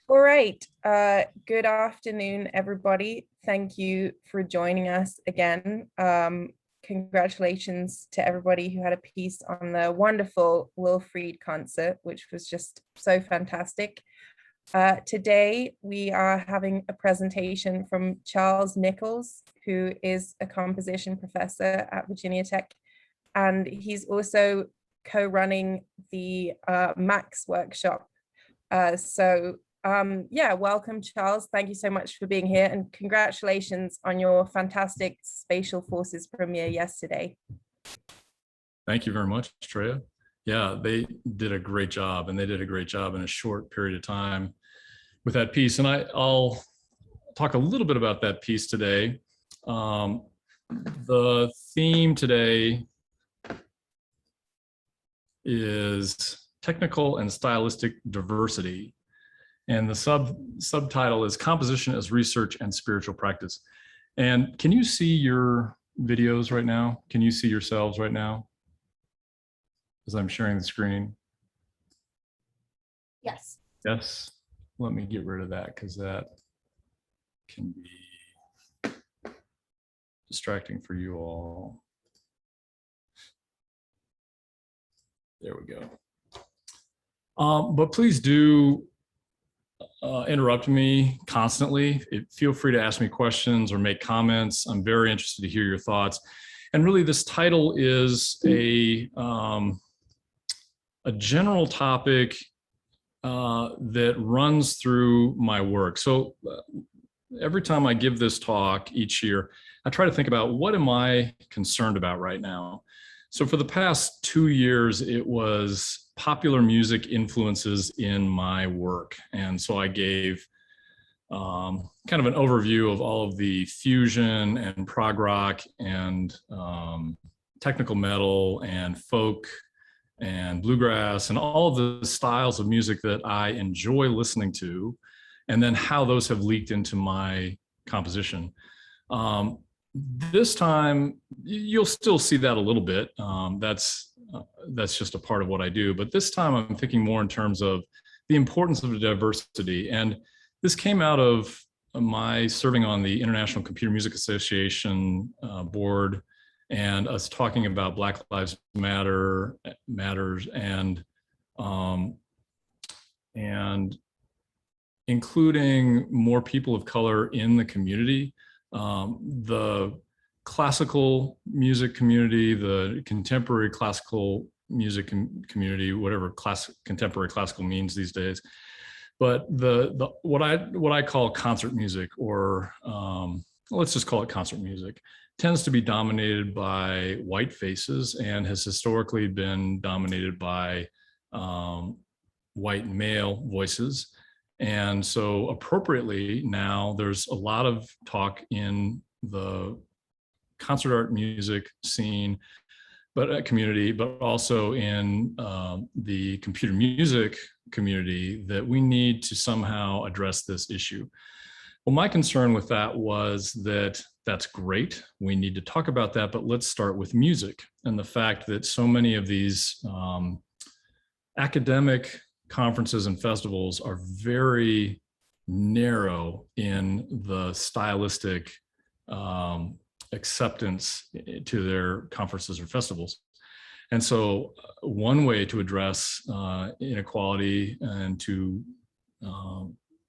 All right. Good afternoon, everybody. Thank you for joining us again. Congratulations to everybody who had a piece on the wonderful Wilfried concert, which was just so fantastic. Today, we are having a presentation from Charles Nichols, who is a composition professor at Virginia Tech, and he's also co-running the Max workshop. Yeah, welcome, Charles. Thank you so much for being here, and congratulations on your fantastic Spatial Forces premiere yesterday. Thank you very much, Treya. Yeah, they did a great job, and they did a great job in a short period of time with that piece. And I'll talk a little bit about that piece today. The theme today is technical and stylistic diversity. And the subtitle is Composition as Research and Spiritual Practice. And can you see your videos right now? Can you see yourselves right now as I'm sharing the screen? Yes. Yes. Let me get rid of that because that can be distracting for you all. There we go. But please do interrupt me constantly. Feel free to ask me questions or make comments. I'm very interested to hear your thoughts. And really, this title is a general topic that runs through my work. So every time I give this talk each year, I try to think about what am I concerned about right now. So for the past 2 years, it was popular music influences in my work. And so I gave kind of an overview of all of the fusion and prog rock and technical metal and folk and bluegrass and all of the styles of music that I enjoy listening to, and then how those have leaked into my composition. This time, you'll still see that a little bit. That's just a part of what I do. But this time, I'm thinking more in terms of the importance of diversity. And this came out of my serving on the International Computer Music Association board, and us talking about Black Lives Matters, and including more people of color in the community. The classical music community, the contemporary classical music community, whatever contemporary classical means these days, but what I call concert music, or let's just call it concert music, tends to be dominated by white faces and has historically been dominated by white male voices. And so appropriately now there's a lot of talk in the concert art music scene, but community, but also in the computer music community, that we need to somehow address this issue. Well, my concern with that was that that's great. We need to talk about that, but let's start with music and the fact that so many of these academic conferences and festivals are very narrow in the stylistic acceptance to their conferences or festivals. And so one way to address inequality and to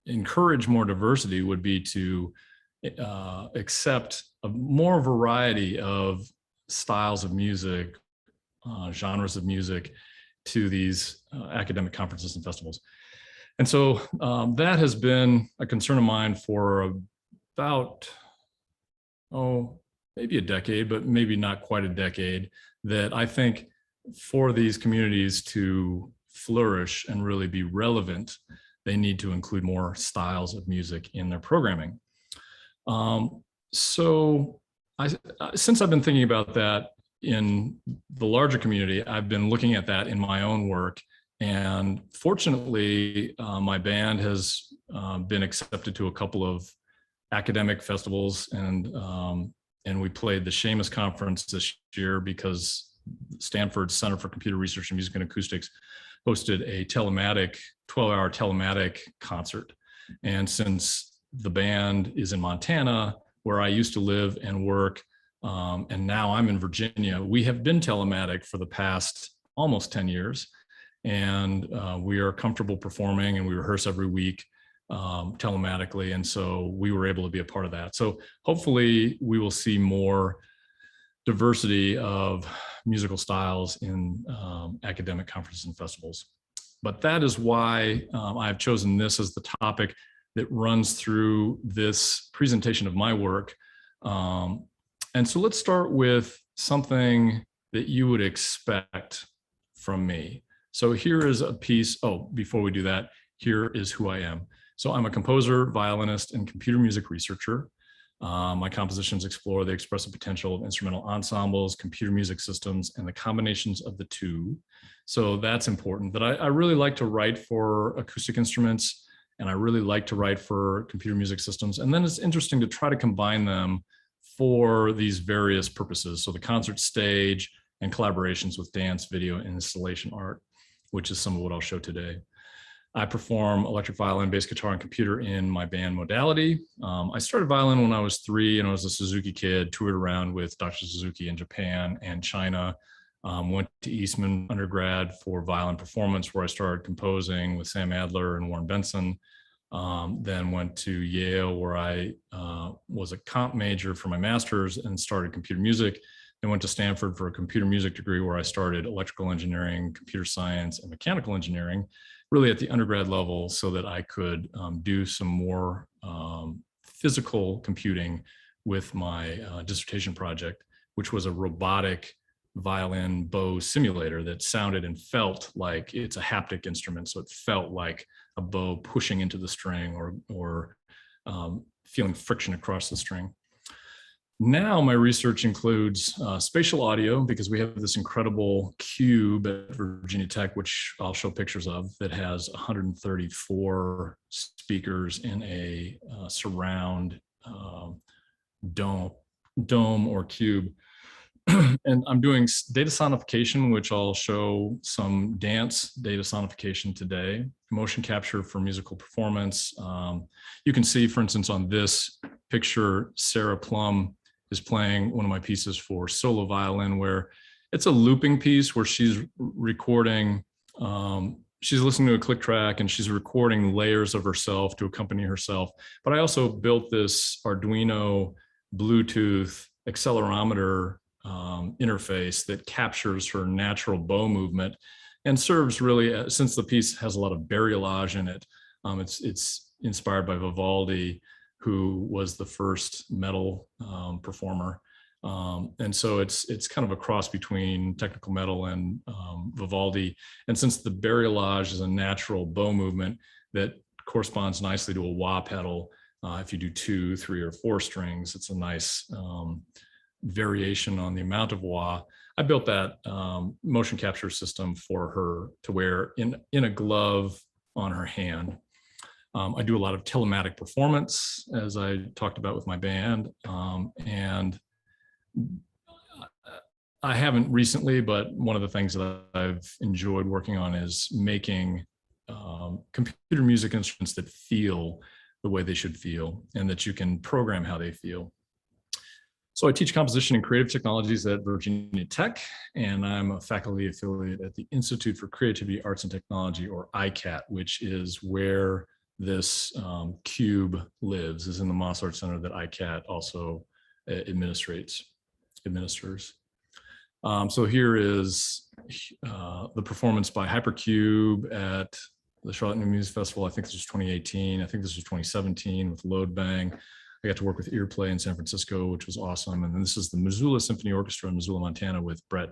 encourage more diversity would be to accept a more variety of styles of music, genres of music, to these academic conferences and festivals. And so that has been a concern of mine for about, maybe a decade, but maybe not quite a decade, that I think for these communities to flourish and really be relevant, they need to include more styles of music in their programming. So since I've been thinking about that in the larger community, I've been looking at that in my own work. And fortunately, my band has been accepted to a couple of academic festivals, and we played the Seamus Conference this year because Stanford's Center for Computer Research and Music and Acoustics hosted a 12-hour telematic concert. And since the band is in Montana, where I used to live and work, and now I'm in Virginia, we have been telematic for the past almost 10 years. And we are comfortable performing, and we rehearse every week telematically. And so we were able to be a part of that. So hopefully we will see more diversity of musical styles in academic conferences and festivals. But that is why I've chosen this as the topic that runs through this presentation of my work. And so let's start with something that you would expect from me. So here is a piece. Oh, before we do that, here is who I am. So I'm a composer, violinist, and computer music researcher. My compositions explore the expressive potential of instrumental ensembles, computer music systems, and the combinations of the two. So that's important. But I really like to write for acoustic instruments, and I really like to write for computer music systems. And then it's interesting to try to combine them for these various purposes. So the concert stage and collaborations with dance, video, and installation art, which is some of what I'll show today. I perform electric violin, bass guitar, and computer in my band Modality. I started violin when I was 3, and I was a Suzuki kid, toured around with Dr. Suzuki in Japan and China. Went to Eastman undergrad for violin performance, where I started composing with Sam Adler and Warren Benson. Then went to Yale, where I was a comp major for my master's and started computer music. Then went to Stanford for a computer music degree, where I started electrical engineering, computer science, and mechanical engineering, really at the undergrad level, so that I could do some more physical computing with my dissertation project, which was a robotic violin bow simulator that sounded and felt like it's a haptic instrument. So it felt like a bow pushing into the string, or feeling friction across the string. Now my research includes spatial audio, because we have this incredible cube at Virginia Tech, which I'll show pictures of, that has 134 speakers in a surround dome or cube. And I'm doing data sonification, which I'll show some dance data sonification today, motion capture for musical performance. You can see, for instance, on this picture, Sarah Plum is playing one of my pieces for solo violin, where it's a looping piece where she's recording, she's listening to a click track and she's recording layers of herself to accompany herself. But I also built this Arduino Bluetooth accelerometer interface that captures her natural bow movement and serves really, since the piece has a lot of bariolage in it, it's inspired by Vivaldi, who was the first metal performer. And so it's kind of a cross between technical metal and Vivaldi. And since the bariolage is a natural bow movement that corresponds nicely to a wah pedal, if you do 2, 3, or 4 strings, it's a nice variation on the amount of wah. I built that motion capture system for her to wear in a glove on her hand. I do a lot of telematic performance, as I talked about with my band, and I haven't recently, but one of the things that I've enjoyed working on is making computer music instruments that feel the way they should feel, and that you can program how they feel. So I teach composition and creative technologies at Virginia Tech, and I'm a faculty affiliate at the Institute for Creativity, Arts, and Technology, or ICAT, which is where this cube lives, is in the Moss Art Center that ICAT also administers. So here is the performance by Hypercube at the Charlotte New Music Festival. I think this was 2018. I think this was 2017 with Load Bang. I got to work with Earplay in San Francisco, which was awesome. And then this is the Missoula Symphony Orchestra in Missoula, Montana, with Brett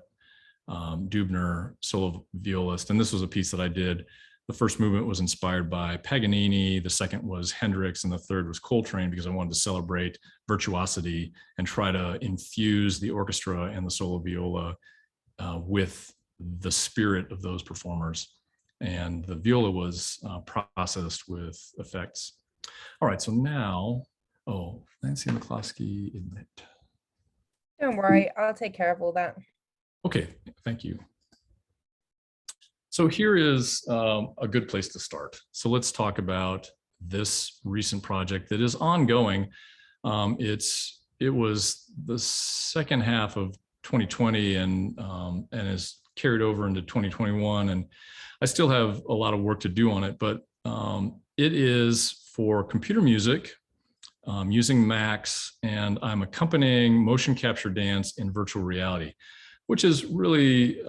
Dubner, solo violist. And this was a piece that I did. The first movement was inspired by Paganini, the second was Hendrix, and the third was Coltrane, because I wanted to celebrate virtuosity and try to infuse the orchestra and the solo viola with the spirit of those performers. And the viola was processed with effects. All right, so now, oh, Nancy McCloskey, admit. Don't worry, I'll take care of all that. Okay, thank you. So here is a good place to start. So let's talk about this recent project that is ongoing. It was the second half of 2020 and is carried over into 2021. And I still have a lot of work to do on it, but it is for computer music using Max, and I'm accompanying motion capture dance in virtual reality, which is really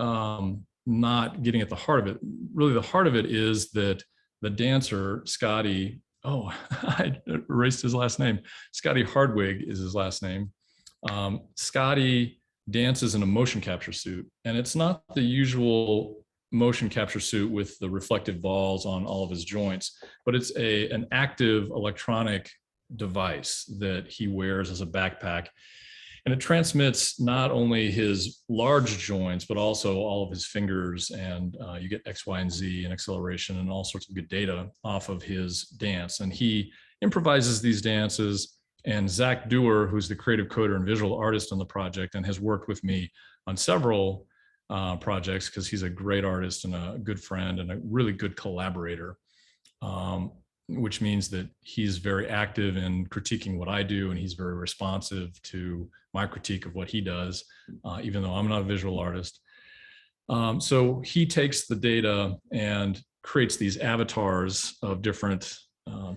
not getting at the heart of it. Really, the heart of it is that the dancer, Scotty, oh, I erased his last name. Scotty Hardwig is his last name. Scotty dances in a motion capture suit, and it's not the usual motion capture suit with the reflective balls on all of his joints, but it's an active electronic device that he wears as a backpack. And it transmits not only his large joints, but also all of his fingers. And you get X, Y, and Z and acceleration and all sorts of good data off of his dance. And he improvises these dances. And Zach Dewar, who's the creative coder and visual artist on the project and has worked with me on several projects because he's a great artist and a good friend and a really good collaborator, which means that he's very active in critiquing what I do, and he's very responsive to my critique of what he does, even though I'm not a visual artist. So he takes the data and creates these avatars of different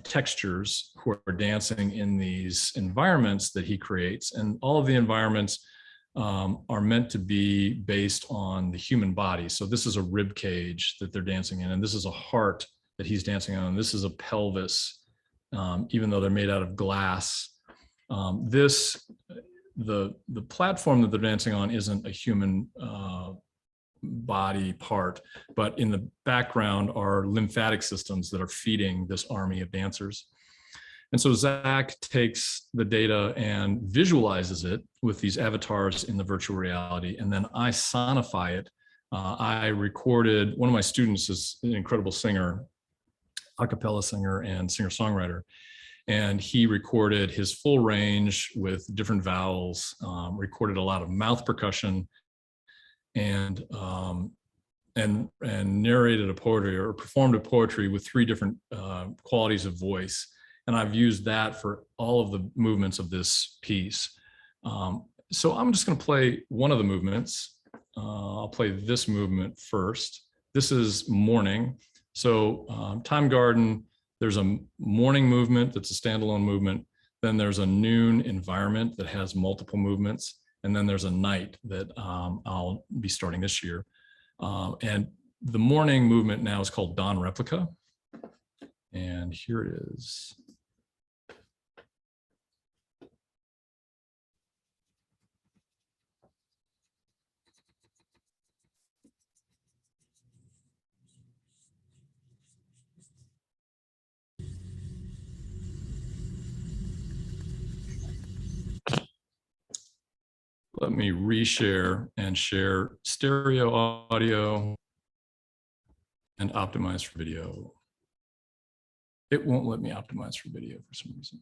textures who are dancing in these environments that he creates. And all of the environments are meant to be based on the human body. So this is a rib cage that they're dancing in, and this is a heart that he's dancing on. This is a pelvis, even though they're made out of glass. The platform that they're dancing on isn't a human body part, but in the background are lymphatic systems that are feeding this army of dancers. And so Zach takes the data and visualizes it with these avatars in the virtual reality, and then I sonify it. I recorded, one of my students is an incredible singer, a cappella singer and singer-songwriter, and he recorded his full range with different vowels, recorded a lot of mouth percussion, and narrated a poetry or performed a poetry with 3 different qualities of voice. And I've used that for all of the movements of this piece. So I'm just going to play one of the movements. I'll play this movement first. This is morning. So Time Garden, there's a morning movement that's a standalone movement. Then there's a noon environment that has multiple movements. And then there's a night that I'll be starting this year. And the morning movement now is called Dawn Replica. And here it is. Let me reshare and share stereo audio and optimize for video. It won't let me optimize for video for some reason.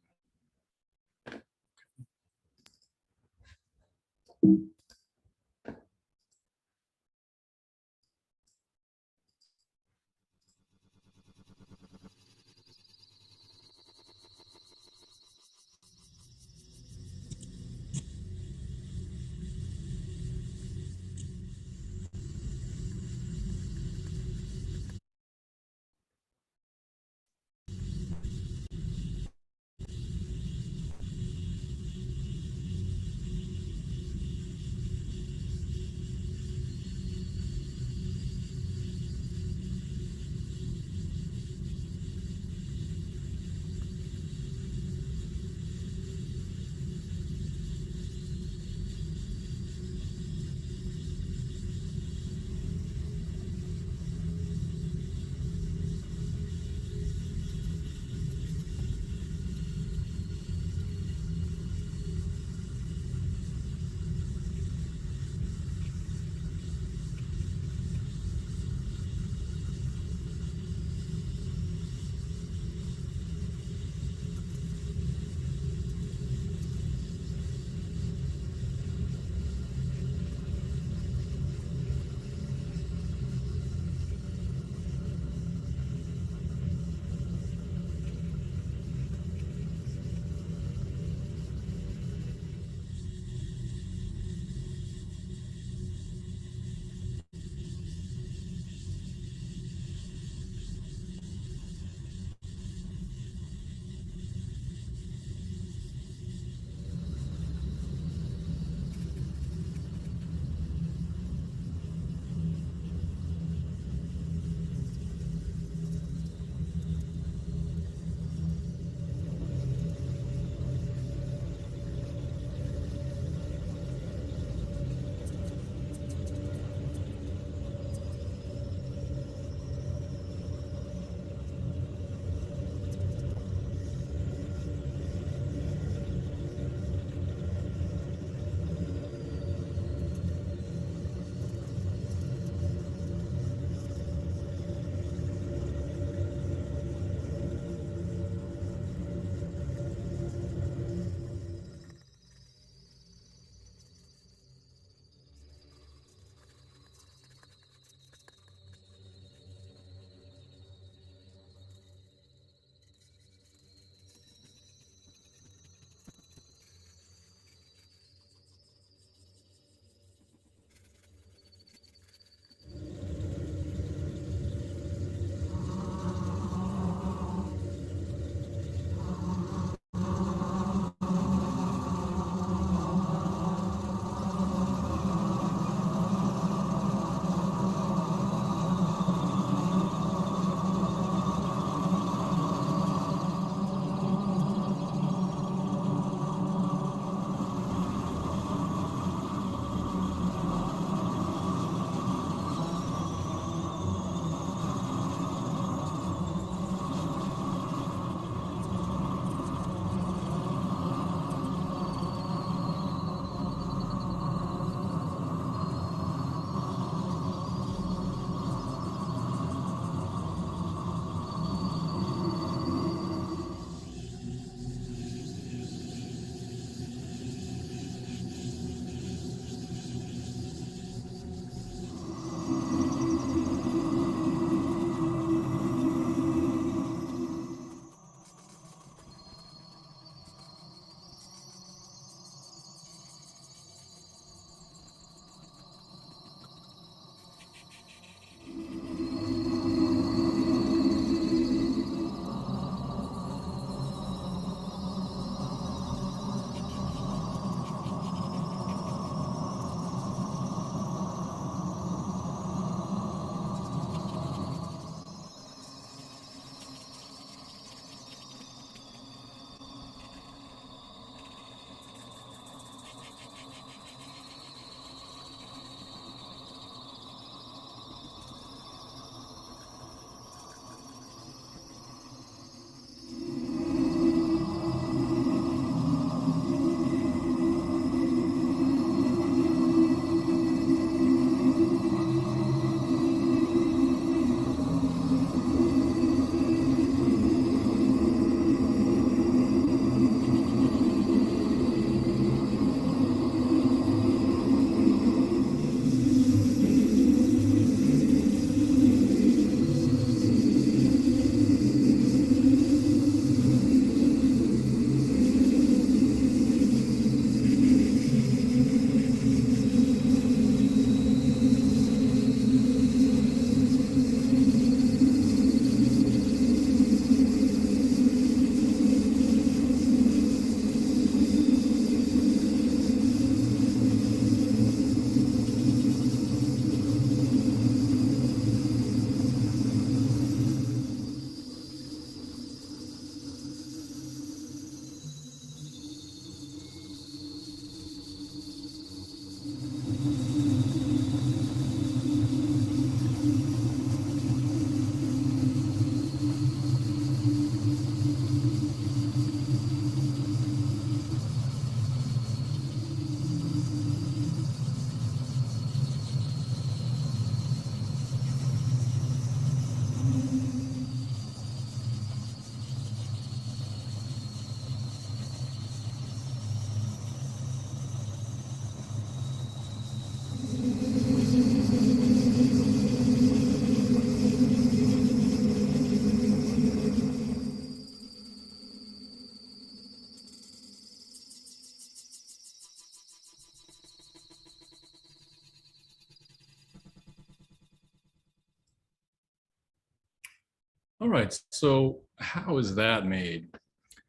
All right, so how is that made?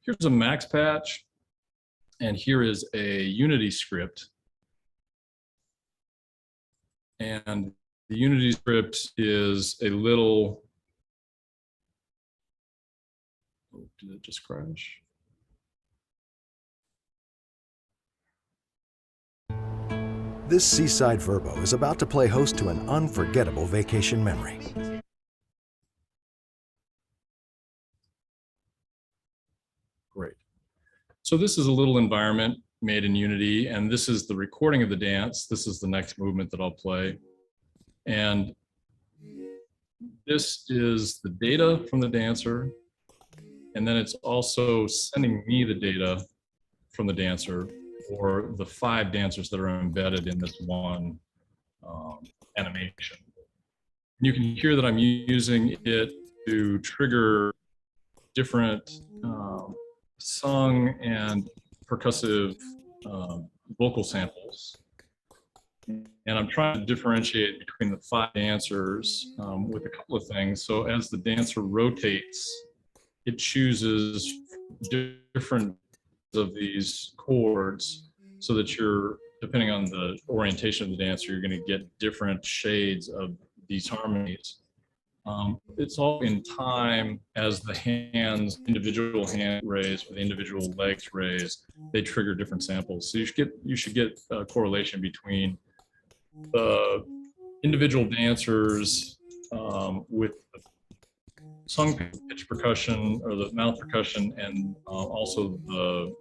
Here's a max patch, and here is a Unity script. And the Unity script is a little, oh, did it just crash? This seaside Verbo is about to play host to an unforgettable vacation memory. Great. So this is a little environment made in Unity, and this is the recording of the dance. This is the next movement that I'll play. And this is the data from the dancer. And then it's also sending me the data from the dancer for the 5 dancers that are embedded in this one animation. You can hear that I'm using it to trigger different sung and percussive vocal samples. And I'm trying to differentiate between the 5 dancers with a couple of things. So as the dancer rotates, it chooses different of these chords so that you're, depending on the orientation of the dancer, you're going to get different shades of these harmonies. It's all in time as the hands, individual hand raised or the individual legs raised, they trigger different samples. So you should get a correlation between the individual dancers with the sung pitch percussion or the mouth percussion, and also the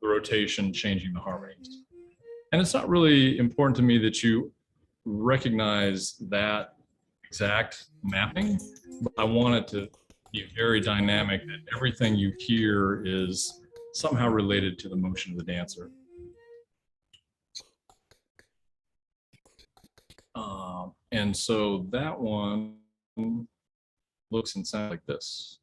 rotation changing the harmonies. And it's not really important to me that you recognize that exact mapping, but I want it to be very dynamic, that everything you hear is somehow related to the motion of the dancer. And so that one looks and sounds like this.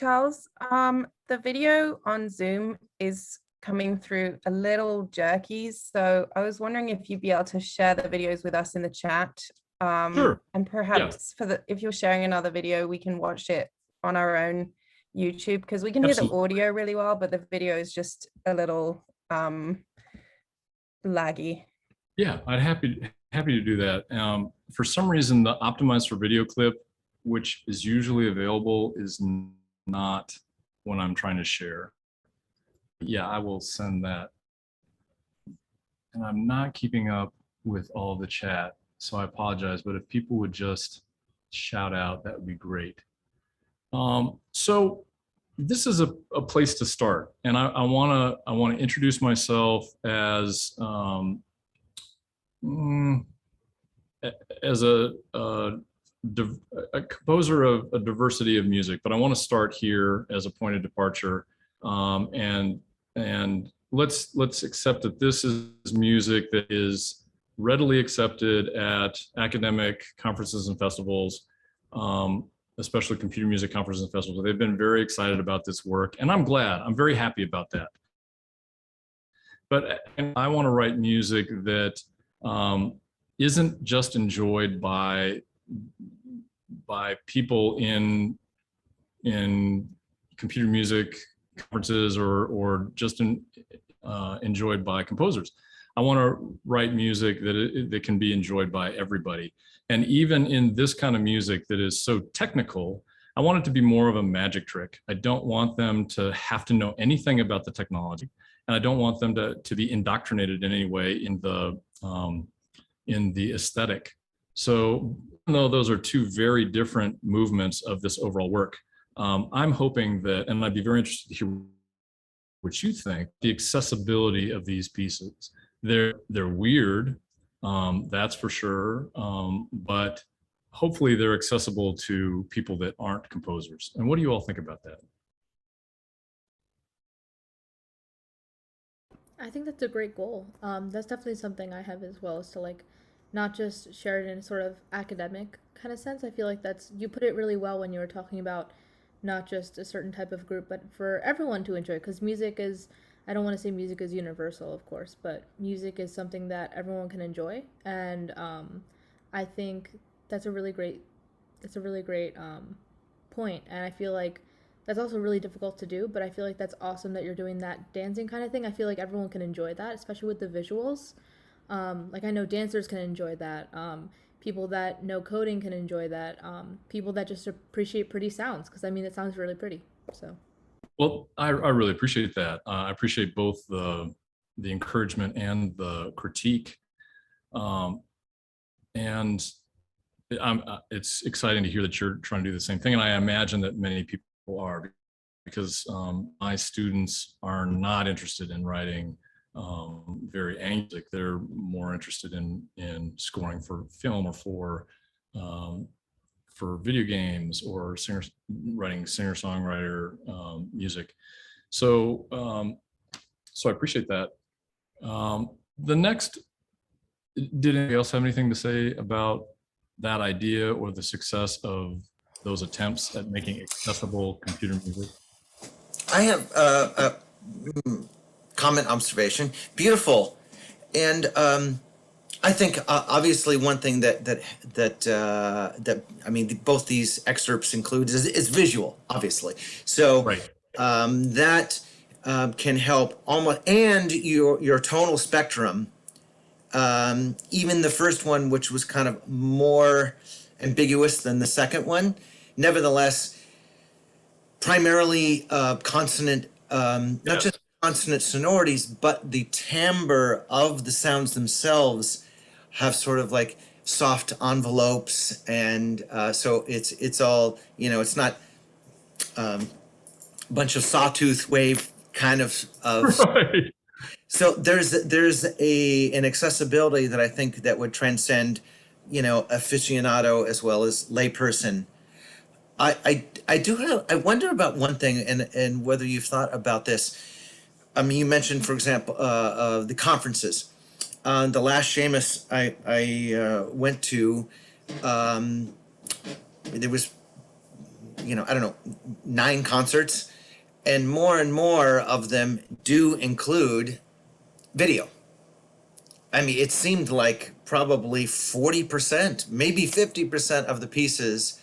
Charles. The video on Zoom is coming through a little jerky, so I was wondering if you'd be able to share the videos with us in the chat. Sure. And Yeah. perhaps if you're sharing another video, we can watch it on our own YouTube, because we can hear the Absolutely. audio really well, but the video is just a little laggy. Yeah, I'd happy to do that. For some reason, the optimized for video clip, which is usually available, is not when I'm trying to share. Yeah, I will send that. And I'm not keeping up with all the chat, so I apologize, but if people would just shout out, that would be great. So this is a place to start, and I want to introduce myself as a composer of a diversity of music, but I want to start here as a point of departure, and let's accept that this is music that is readily accepted at academic conferences and festivals, especially computer music conferences and festivals. They've been very excited about this work, and I'm glad. I'm very happy about that. But I want to write music that isn't just enjoyed by people in computer music conferences or just enjoyed by composers. I want to write music that can be enjoyed by everybody. And even in this kind of music that is so technical, I want it to be more of a magic trick. I don't want them to have to know anything about the technology, and I don't want them to be indoctrinated in any way in the aesthetic. So even though those are two very different movements of this overall work, I'm hoping that, and I'd be very interested to hear what you think, the accessibility of these pieces. They're weird, that's for sure, but hopefully they're accessible to people that aren't composers. And what do you all think about that? I think that's a great goal. That's definitely something I have as well, is to like not just share it in a sort of academic kind of sense. I feel like you put it really well when you were talking about not just a certain type of group, but for everyone to enjoy, because music is, I don't want to say music is universal, of course, but music is something that everyone can enjoy. And I think that's a really great point. And I feel like that's also really difficult to do, but I feel like that's awesome that you're doing that dancing kind of thing. I feel like everyone can enjoy that, especially with the visuals. Like I know dancers can enjoy that. People that know coding can enjoy that. People that just appreciate pretty sounds, because I mean, it sounds really pretty. So. Well, I really appreciate that. I appreciate both the encouragement and the critique. And it's exciting to hear that you're trying to do the same thing. And I imagine that many people are, because my students are not interested in writing very angelic. They're more interested in scoring for film or for video games, or writing singer-songwriter music. So so I appreciate that. The next, did anybody else have anything to say about that idea or the success of those attempts at making accessible computer music? I have a comment, observation. Beautiful. And I think obviously one thing that I mean, both these excerpts include is visual, obviously. So right. That can help almost, and your tonal spectrum. Even the first one, which was kind of more ambiguous than the second one, nevertheless, primarily consonant, not just consonant sonorities, but the timbre of the sounds themselves have sort of like soft envelopes, and so it's all, you know, it's not a bunch of sawtooth wave kind of right. So there's an accessibility that I think that would transcend, you know, aficionado as well as layperson. I wonder about one thing, and whether you've thought about this. I mean, you mentioned, for example, the conferences. The last Seamus I went to, there was I don't know, 9 concerts, and more of them do include video. I mean, it seemed like probably 40%, maybe 50% of the pieces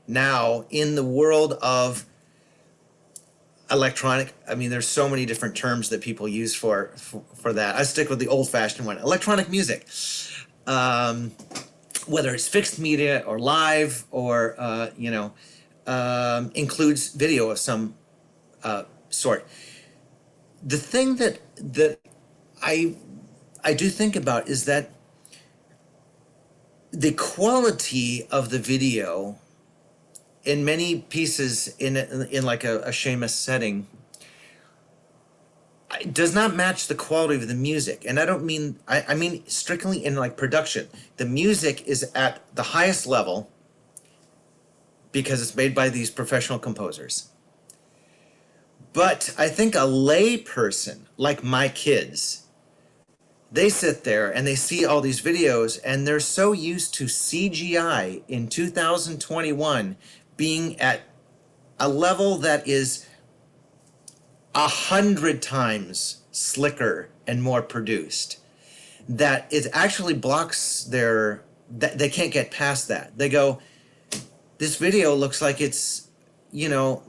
now in the world of electronic. I mean, there's so many different terms that people use for that. I stick with the old-fashioned one, electronic music. Whether it's fixed media or live or includes video of some sort. The thing that I do think about is that the quality of the video in many pieces in like a Seamus setting does not match the quality of the music. And I don't mean, I mean strictly in like production. The music is at the highest level because it's made by these professional composers. But I think a lay person like my kids, they sit there and they see all these videos and they're so used to CGI in 2021 being at a level that is 100 times slicker and more produced, that it actually blocks that they can't get past that. They go, this video looks like it's,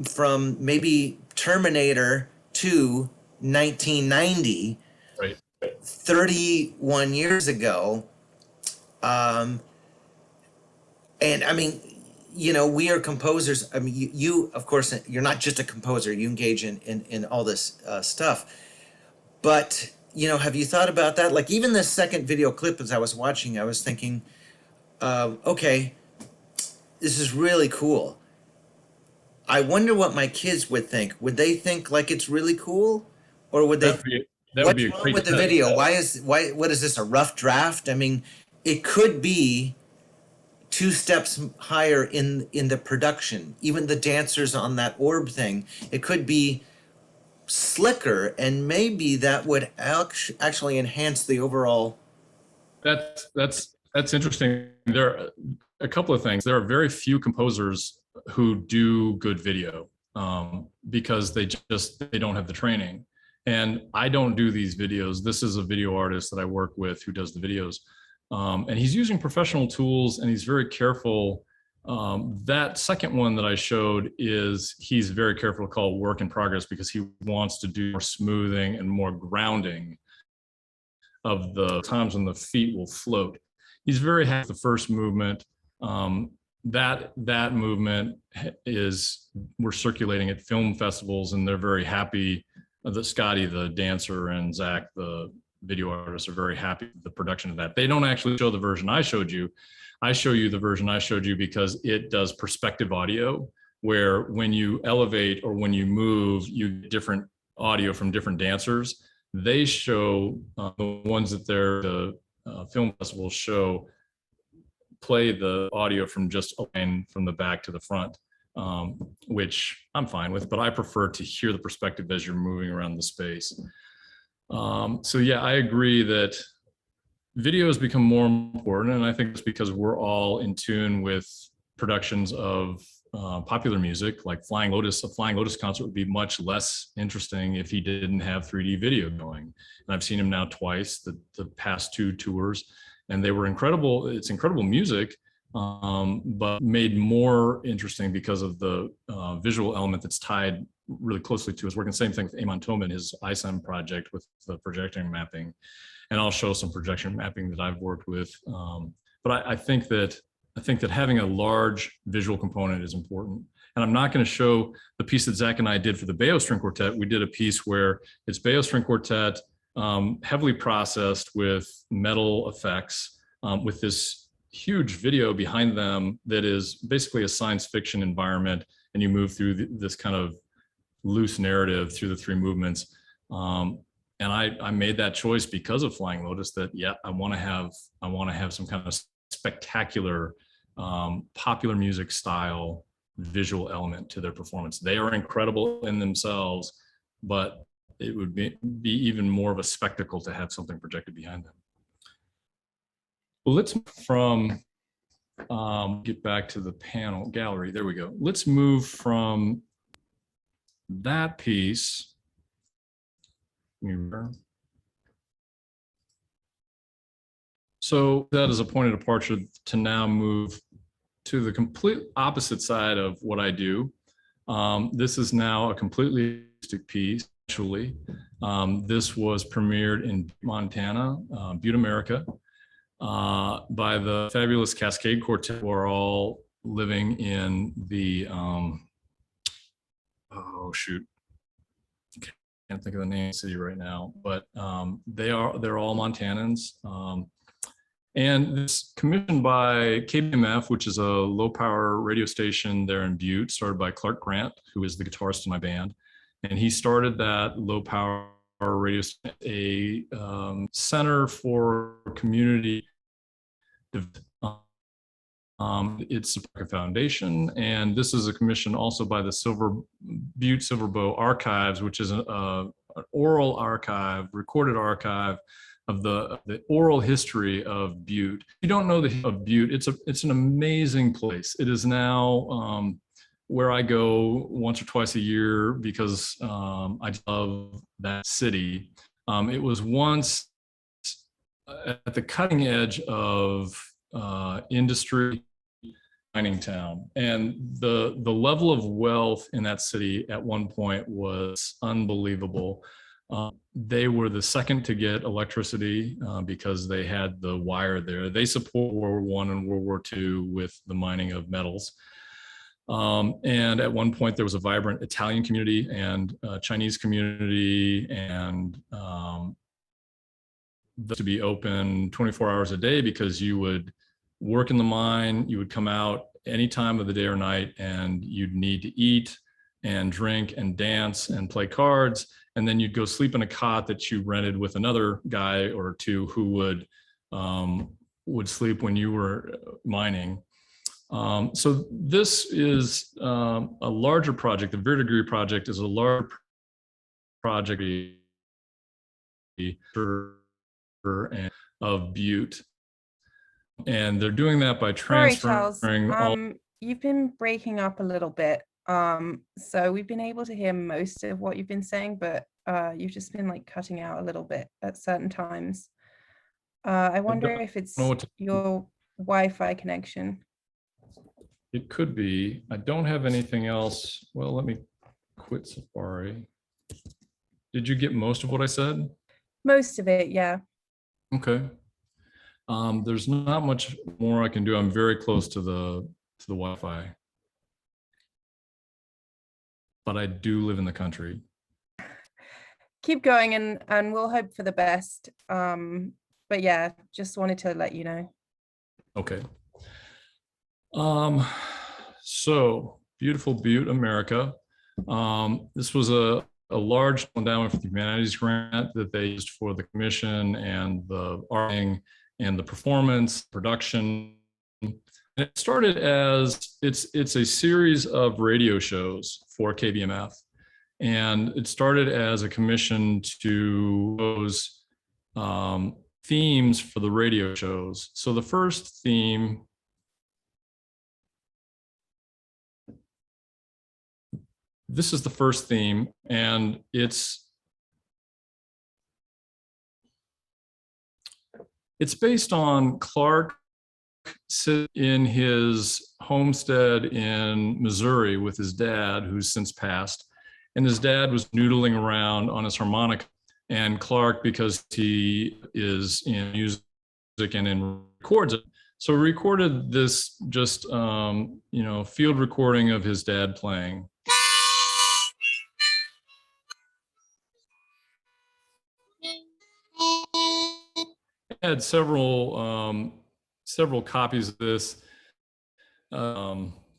from maybe Terminator 2 1990, Right. 31 years ago. And I mean, we are composers. I mean, you of course, you're not just a composer. You engage in all this stuff. But, have you thought about that? Like even the second video clip as I was watching, I was thinking, okay, this is really cool. I wonder what my kids would think. Would they think like it's really cool? Or would they, That would be a what's wrong great with the test. video? What is this, a rough draft? I mean, it could be 2 steps higher in the production. Even the dancers on that orb thing, it could be slicker, and maybe that would actually enhance the overall. That's interesting. There are a couple of things. There are very few composers who do good video because they don't have the training. And I don't do these videos. This is a video artist that I work with who does the videos. And he's using professional tools and he's very careful. That second one that I showed he's very careful to call work in progress because he wants to do more smoothing and more grounding of the times when the feet will float. He's very happy with the first movement. That movement we're circulating at film festivals and they're very happy that Scotty, the dancer, and Zach, the video artists, are very happy with the production of that. They don't actually show the version I showed you. I show you the version I showed you because it does perspective audio, where when you elevate or when you move, you get different audio from different dancers. They show the ones that the film festivals show play the audio from just from the back to the front, which I'm fine with, but I prefer to hear the perspective as you're moving around the space. So yeah, I agree that video has become more important, and I think it's because we're all in tune with productions of popular music, like Flying Lotus. A Flying Lotus concert would be much less interesting if he didn't have 3D video going. And I've seen him now twice, the past 2 tours, and they were incredible. It's incredible music, but made more interesting because of the visual element that's tied really closely to his work. And same thing with Amon Tobin, his ISEM project with the projection mapping. And I'll show some projection mapping that I've worked with. But I think that having a large visual component is important. And I'm not going to show the piece that Zach and I did for the Bayo String Quartet. We did a piece where it's Bayo String Quartet, heavily processed with metal effects, with this huge video behind them that is basically a science fiction environment. And you move through this kind of loose narrative through the 3 movements. And I made that choice because of Flying Lotus, that I want to have some kind of spectacular popular music style visual element to their performance. They are incredible in themselves, but it would be even more of a spectacle to have something projected behind them. Well, let's move from get back to the panel gallery. There we go. Let's move from that piece. So that is a point of departure to now move to the complete opposite side of what I do. This is now a completely artistic piece, actually. This was premiered in Montana, Butte, America, by the fabulous Cascade Quartet, who are all living in the, oh shoot, can't think of the name of the city right now, but they're all Montanans. And it's commissioned by KBMF, which is a low power radio station there in Butte, started by Clark Grant, who is the guitarist in my band. And he started that low power radio station, a center for community. It's a foundation, and this is a commission also by the Butte Silver Bow Archives, which is an oral archive, recorded archive of the oral history of Butte. If you don't know the history of Butte, it's an amazing place. It is now where I go once or twice a year because I love that city. It was once at the cutting edge of industry, mining town, and the level of wealth in that city at one point was unbelievable. They were the second to get electricity because they had the wire there. They support World War I and World War II with the mining of metals. And at one point there was a vibrant Italian community and Chinese community, and to be open 24 hours a day because you would work in the mine, you would come out any time of the day or night, and you'd need to eat and drink and dance and play cards, and then you'd go sleep in a cot that you rented with another guy or two who would sleep when you were mining. So this is a larger project. The Verdigris project is a large project of Butte. And they're doing that by transferring. Sorry, Charles. You've been breaking up a little bit. So we've been able to hear most of what you've been saying, but you've just been like cutting out a little bit at certain times. I wonder if it's your Wi-Fi connection. It could be. I don't have anything else. Well, let me quit Safari. Did you get most of what I said? Most of it, yeah. Okay. There's not much more I can do. I'm very close to the Wi-Fi, but I do live in the country. Keep going, and we'll hope for the best. But yeah, just wanted to let you know. Okay. So beautiful Butte, America. This was a large endowment for the humanities grant that they used for the commission and the arting and the performance production. And it started as it's a series of radio shows for KBMF, and it started as a commission to those themes for the radio shows. So the first theme, this is the first theme, and it's based on Clark sitting in his homestead in Missouri with his dad, who's since passed. And his dad was noodling around on his harmonica. And Clark, because he is in music and in records it, so recorded this just, field recording of his dad playing. I had several copies of this,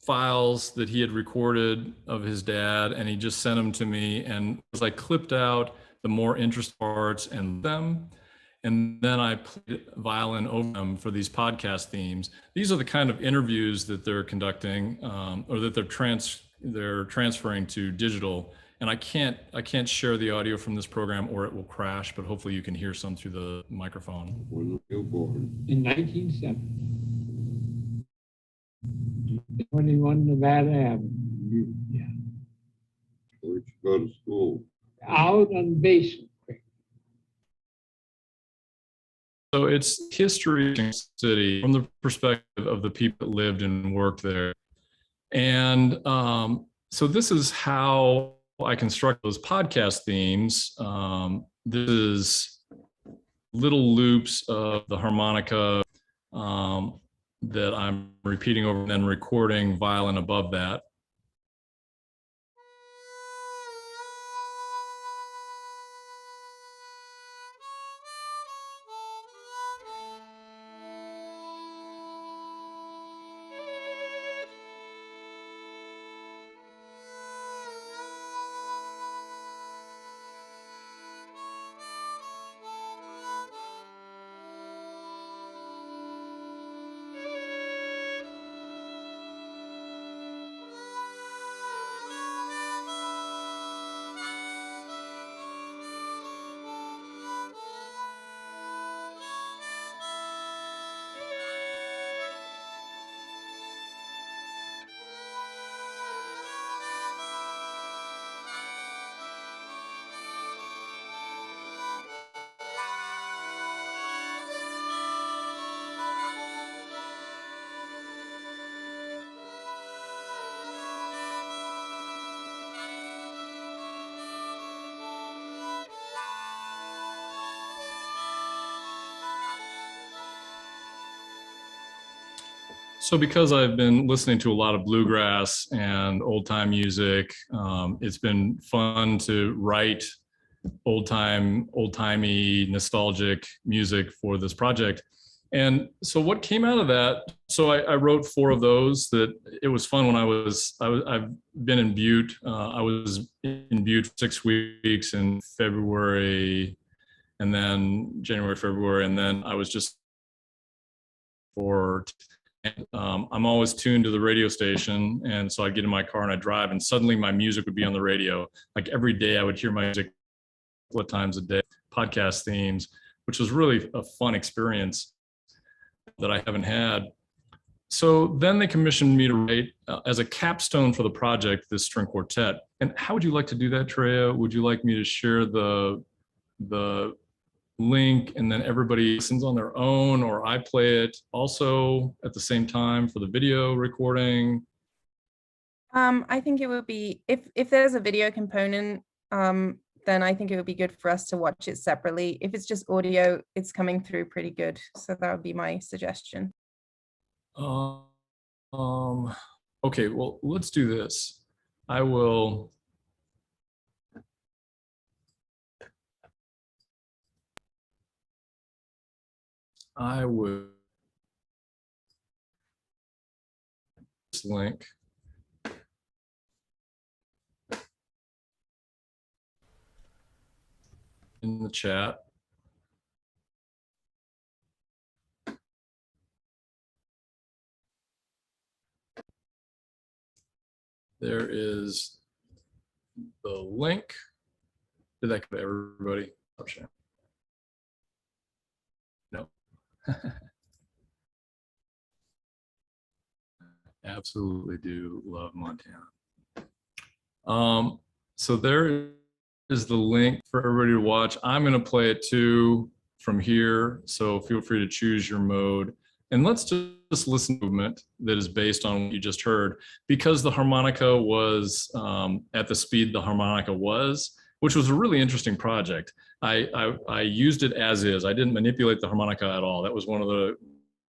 files that he had recorded of his dad, and he just sent them to me, and as I clipped out the more interesting parts and them, and then I played violin over them for these podcast themes. These are the kind of interviews that they're conducting, or that they're transferring to digital. And I can't share the audio from this program or it will crash, but hopefully you can hear some through the microphone. In 1970. 21 Nevada Avenue. Yeah. Where'd you go to school? Out on Basin Creek. So it's history of the city from the perspective of the people that lived and worked there. And so this is how I construct those podcast themes. This is little loops of the harmonica that I'm repeating over and then recording violin above that. So because I've been listening to a lot of bluegrass and old time music, it's been fun to write old-timey, nostalgic music for this project. And so what came out of that, so I wrote 4 of those. That it was fun when I've been in Butte. I was in Butte for 6 weeks in February, and then January, February, and then I was just for, I'm always tuned to the radio station. And so I'd get in my car and I'd drive, and suddenly my music would be on the radio. Like every day I would hear my music a couple of times a day, podcast themes, which was really a fun experience that I haven't had. So then they commissioned me to write as a capstone for the project, this string quartet. And how would you like to do that, Treya? Would you like me to share the link and then everybody listens on their own, or I play it also at the same time for the video recording? I think it would be, if there's a video component, then I think it would be good for us to watch it separately. If it's just audio, it's coming through pretty good. So that would be my suggestion. Okay, well, let's do this. I will. This link. In the chat. There is the link. Did that go to everybody? Oh, sure. No. Absolutely do love Montana. So there is the link for everybody to watch. I'm going to play it too from here, so feel free to choose your mode. And let's just listen to movement that is based on what you just heard, because the harmonica was at the speed the harmonica was, which was a really interesting project. I used it as is. I didn't manipulate the harmonica at all. That was one of the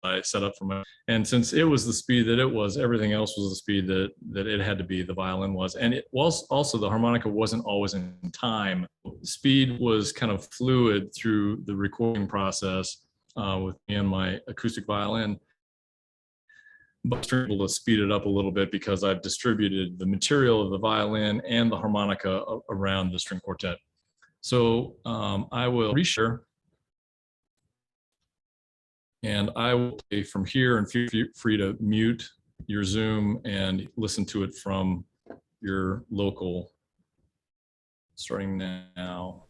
I set up for my, and since it was the speed that it was, everything else was the speed that it had to be, the violin was. And it was also, the harmonica wasn't always in time. Speed was kind of fluid through the recording process with me and my acoustic violin. But I'm able to speed it up a little bit because I've distributed the material of the violin and the harmonica around the string quartet. So I will reshare. And I will play from here, and feel free to mute your Zoom and listen to it from your local, starting now.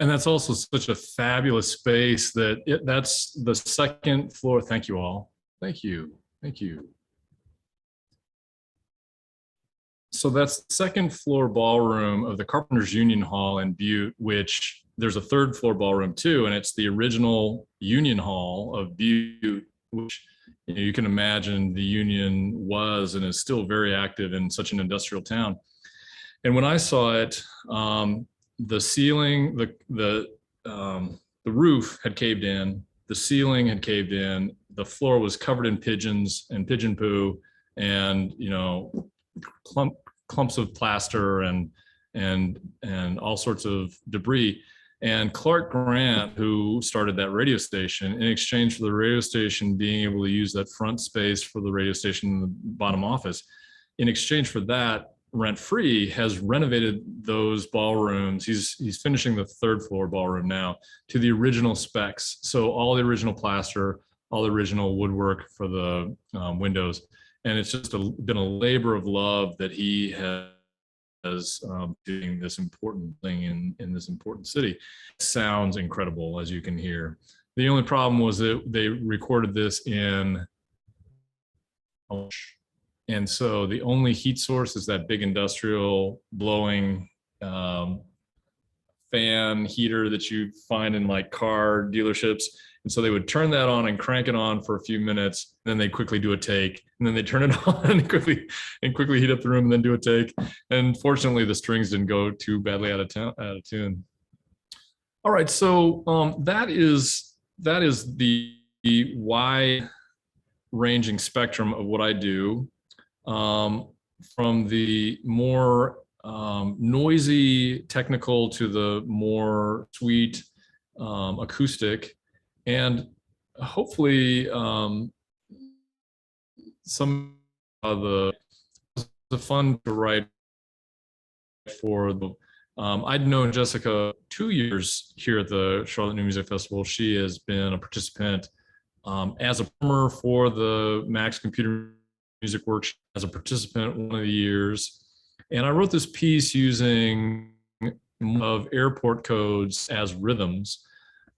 And that's also such a fabulous space that's the second floor. Thank you all. Thank you. Thank you. So that's the second floor ballroom of the Carpenters Union Hall in Butte, which there's a third floor ballroom too, and it's the original Union Hall of Butte, which you can imagine the Union was and is still very active in such an industrial town. And when I saw it, the ceiling, the roof had caved in, the ceiling had caved in, the floor was covered in pigeons and pigeon poo, and clumps of plaster and all sorts of debris. And Clark Grant, who started that radio station, in exchange for the radio station being able to use that front space for the radio station in the bottom office, in exchange for that, rent-free has renovated those ballrooms. He's finishing the third floor ballroom now to the original specs. So all the original plaster, all the original woodwork for the windows. And it's just been a labor of love that he has doing this important thing in this important city. It sounds incredible, as you can hear. The only problem was that they recorded this in, and so the only heat source is that big industrial blowing fan heater that you find in like car dealerships. And so they would turn that on and crank it on for a few minutes. Then they quickly do a take, and then they turn it on and quickly heat up the room and then do a take. And fortunately, the strings didn't go too badly out of tune. All right, so that is the wide-ranging spectrum of what I do, from the more noisy technical to the more sweet acoustic. And hopefully some of the fun to write for the, I'd known Jessica 2 years here at the Charlotte New Music Festival. She has been a participant as a performer for the Max Computer Music Workshop, as a participant one of the years. And I wrote this piece using of airport codes as rhythms.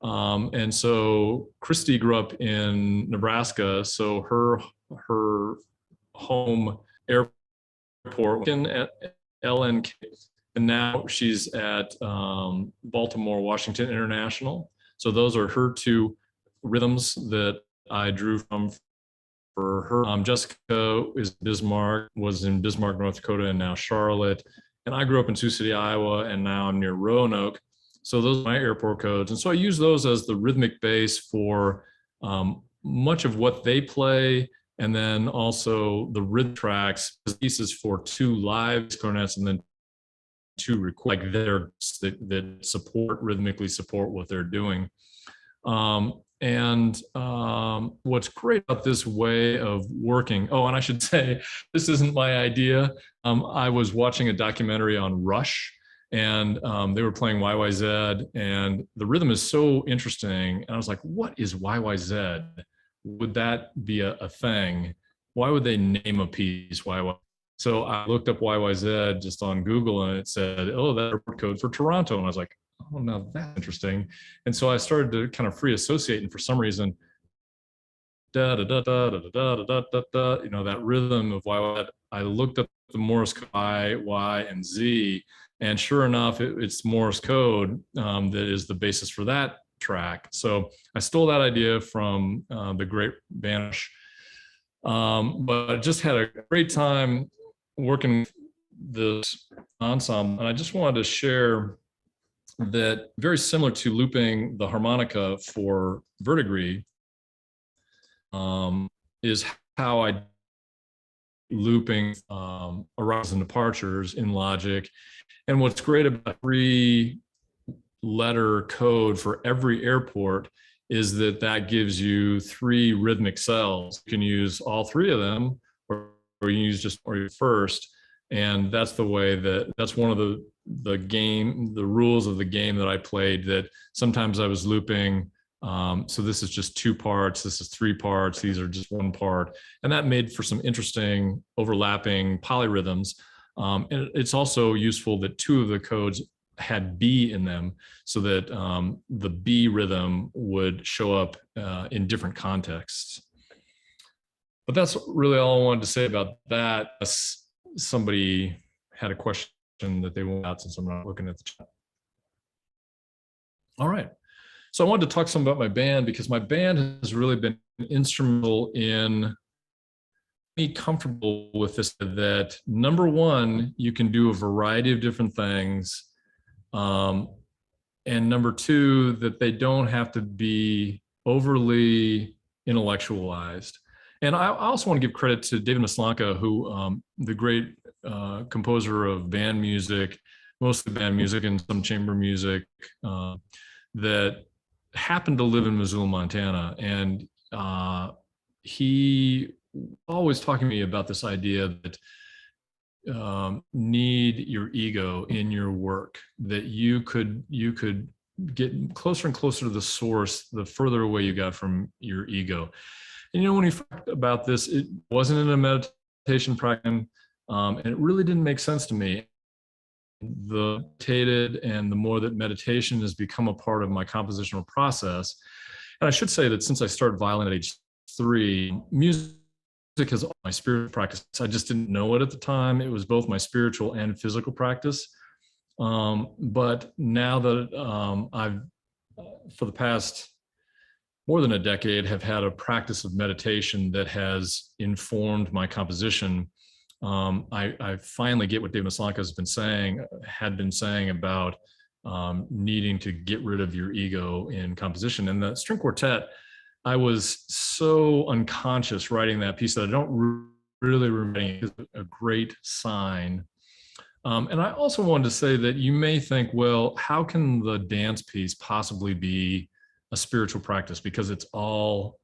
And so Christy grew up in Nebraska, so her home airport at LNK, and now she's at Baltimore Washington International. So those are her two rhythms that I drew from for her. Jessica was in Bismarck, North Dakota, and now Charlotte. And I grew up in Sioux City, Iowa, and now I'm near Roanoke. So those are my airport codes. And so I use those as the rhythmic base for much of what they play. And then also the rhythm tracks, pieces for 2 live cornets and then 2 record, like that rhythmically support what they're doing. And what's great about this way of working, oh, and I should say, this isn't my idea. I was watching a documentary on Rush, and they were playing YYZ, and the rhythm is so interesting. And I was like, what is YYZ? Would that be a thing? Why would they name a piece YYZ? So I looked up YYZ just on Google, and it said, oh, that's airport code for Toronto. And I was like, oh, now that's interesting. And so I started to kind of free associate, and for some reason, da da da da da da da da da, you know, that rhythm of YYZ. I looked up the Morse code I, Y, and Z, and sure enough, it's Morse code that is the basis for that track. So I stole that idea from the great Banish, but just had a great time working this ensemble. And I just wanted to share that, very similar to looping the harmonica for verdigris, is how I looping arrivals and departures in Logic. And what's great about 3-letter code for every airport is that that gives you 3 rhythmic cells. You can use all 3 of them, or you can use just or your first. And that's the way that's one of the rules of the game that I played, that sometimes I was looping. So this is just 2 parts, this is 3 parts, these are just 1 part. And that made for some interesting overlapping polyrhythms. And it's also useful that 2 of the codes had B in them, so that the B rhythm would show up in different contexts. But that's really all I wanted to say about that. Somebody had a question that they want out, since I'm not looking at the chat. All right. So I wanted to talk some about my band, because my band has really been instrumental in me comfortable with this, that number one, you can do a variety of different things. And number two, that they don't have to be overly intellectualized. And I also want to give credit to David Maslanka, who, the great composer of band music, mostly band music and some chamber music, that happened to live in Missoula, Montana. And he always talking to me about this idea that need your ego in your work, that you could get closer and closer to the source the further away you got from your ego. And, you know, when he talked about this, it wasn't in a meditation practice, and it really didn't make sense to me. The meditated, and the more that meditation has become a part of my compositional process. And I should say that since I started violin at age 3, music is my spiritual practice. I just didn't know it at the time. It was both my spiritual and physical practice. But now that I've, for the past more than a decade, have had a practice of meditation that has informed my composition, I finally get what Dave Maslanka had been saying about needing to get rid of your ego in composition. And the string quartet, I was so unconscious writing that piece that I don't really remember. It's a great sign. And I also wanted to say that you may think, well, how can the dance piece possibly be a spiritual practice? Because it's all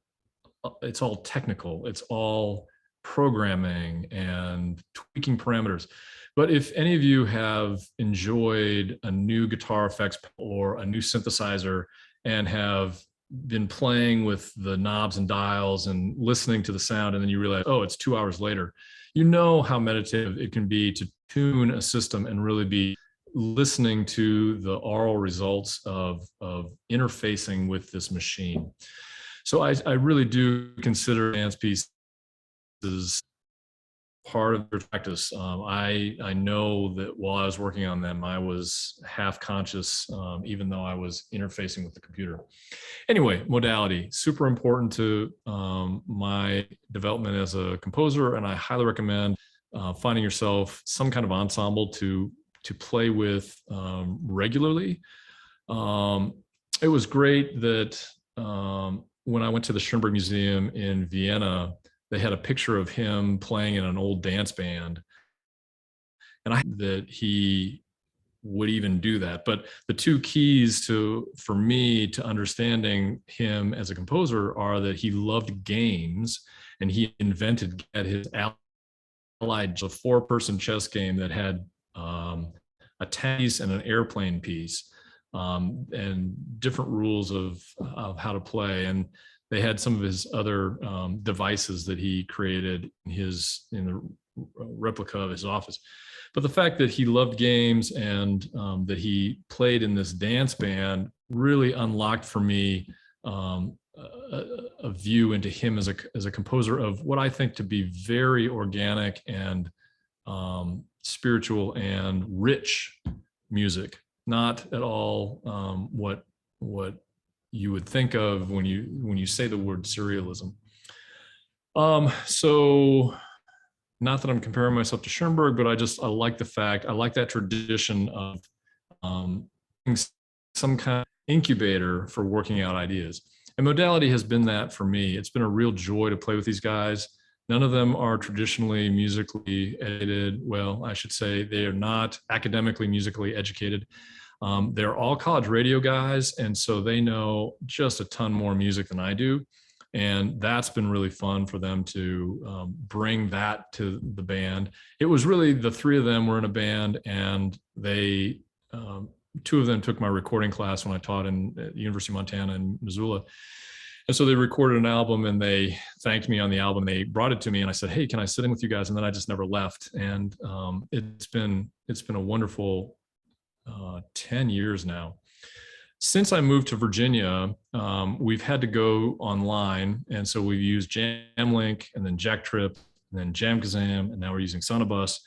technical. It's all programming and tweaking parameters. But if any of you have enjoyed a new guitar effects or a new synthesizer and have been playing with the knobs and dials and listening to the sound, and then you realize, oh, it's 2 hours later, you know how meditative it can be to tune a system and really be listening to the aural results of interfacing with this machine. So I really do consider dance pieces part of their practice. I know that while I was working on them, I was half conscious, even though I was interfacing with the computer. Anyway, modality, super important to my development as a composer, and I highly recommend finding yourself some kind of ensemble to play with regularly. It was great that when I went to the Schoenberg Museum in Vienna, they had a picture of him playing in an old dance band. And that he would even do that. But the two keys for me to understanding him as a composer are that he loved games, and he invented at his allied a 4-person chess game that had a piece and an airplane piece, and different rules of how to play. And they had some of his other devices that he created in the replica of his office. But the fact that he loved games and that he played in this dance band really unlocked for me a view into him as a composer of what I think to be very organic and spiritual and rich music, not at all what you would think of when you say the word serialism. So not that I'm comparing myself to Schoenberg, but I like that tradition of some kind of incubator for working out ideas. And Modality has been that for me. It's been a real joy to play with these guys. None of them are traditionally musically educated. Well, I should say they are not academically musically educated. They're all college radio guys, and so they know just a ton more music than I do. And that's been really fun for them to bring that to the band. It was really the three of them were in a band, and they, two of them took my recording class when I taught at the University of Montana in Missoula. And so they recorded an album, and they thanked me on the album. They brought it to me, and I said, "Hey, can I sit in with you guys?" And then I just never left. And it's been a wonderful 10 years now. Since I moved to Virginia, we've had to go online. And so we've used Jamlink, and then Jacktrip, and then Jamkazam, and now we're using Sonobus.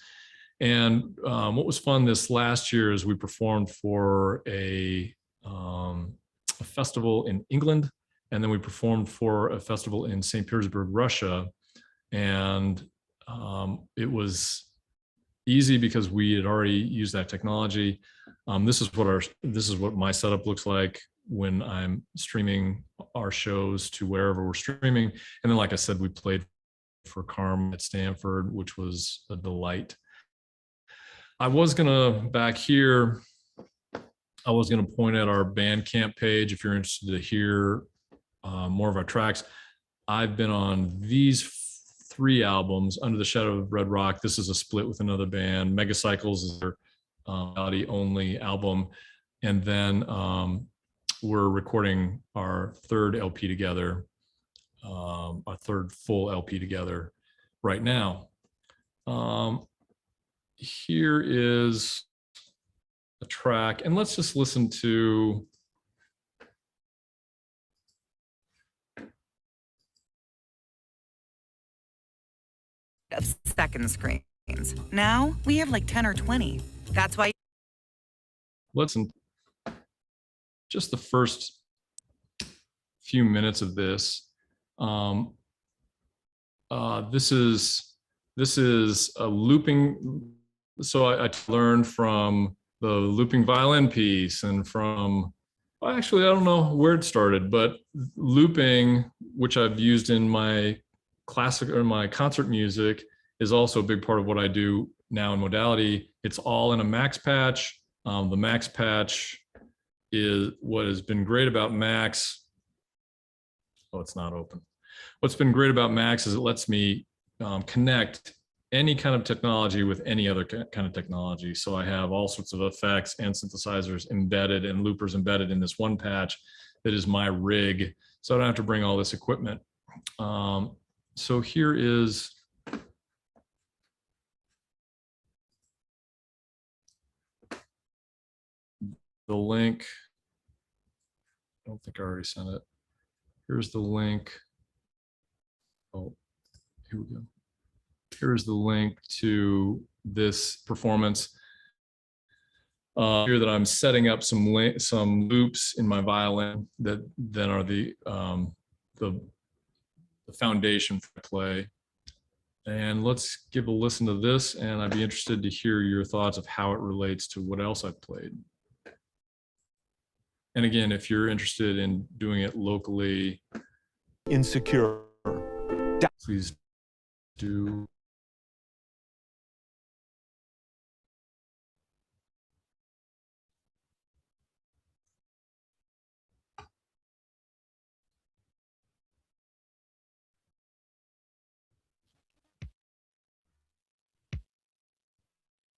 And what was fun this last year is we performed for a festival in England, and then we performed for a festival in St. Petersburg, Russia. And it was easy because we had already used that technology. This is what my setup looks like when I'm streaming our shows to wherever we're streaming. And then, like I said, we played for Carm at Stanford, which was a delight. I was gonna point out our Bandcamp page if you're interested to hear more of our tracks. I've been on these 3 albums: Under the Shadow of Red Rock. This is a split with another band. Megacycles is their audio only album. And then we're recording our 3rd LP together, our 3rd full LP together right now. Here is a track, and let's just listen to of second screens. Now we have like 10 or 20. That's why. Listen, just the first few minutes of this. This is a looping. So I learned from the looping violin piece, and from, actually, I don't know where it started, but looping, which I've used in my classic or my concert music, is also a big part of what I do now in Modality. It's all in a max patch. The max patch is what has been great about Max. Oh, it's not open. What's been great about Max is it lets me connect any kind of technology with any other kind of technology. So I have all sorts of effects and synthesizers embedded and loopers embedded in this one patch that is my rig. So I don't have to bring all this equipment. So here is the link. I don't think I already sent it. Here's the link. Oh, here we go. Here's the link to this performance. Here that I'm setting up some loops in my violin that then are the foundation for play. And let's give a listen to this, and I'd be interested to hear your thoughts of how it relates to what else I've played. And again, if you're interested in doing it locally, Insecure. please do.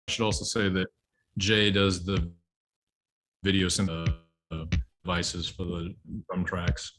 should also say that Jay does the video devices for the drum tracks.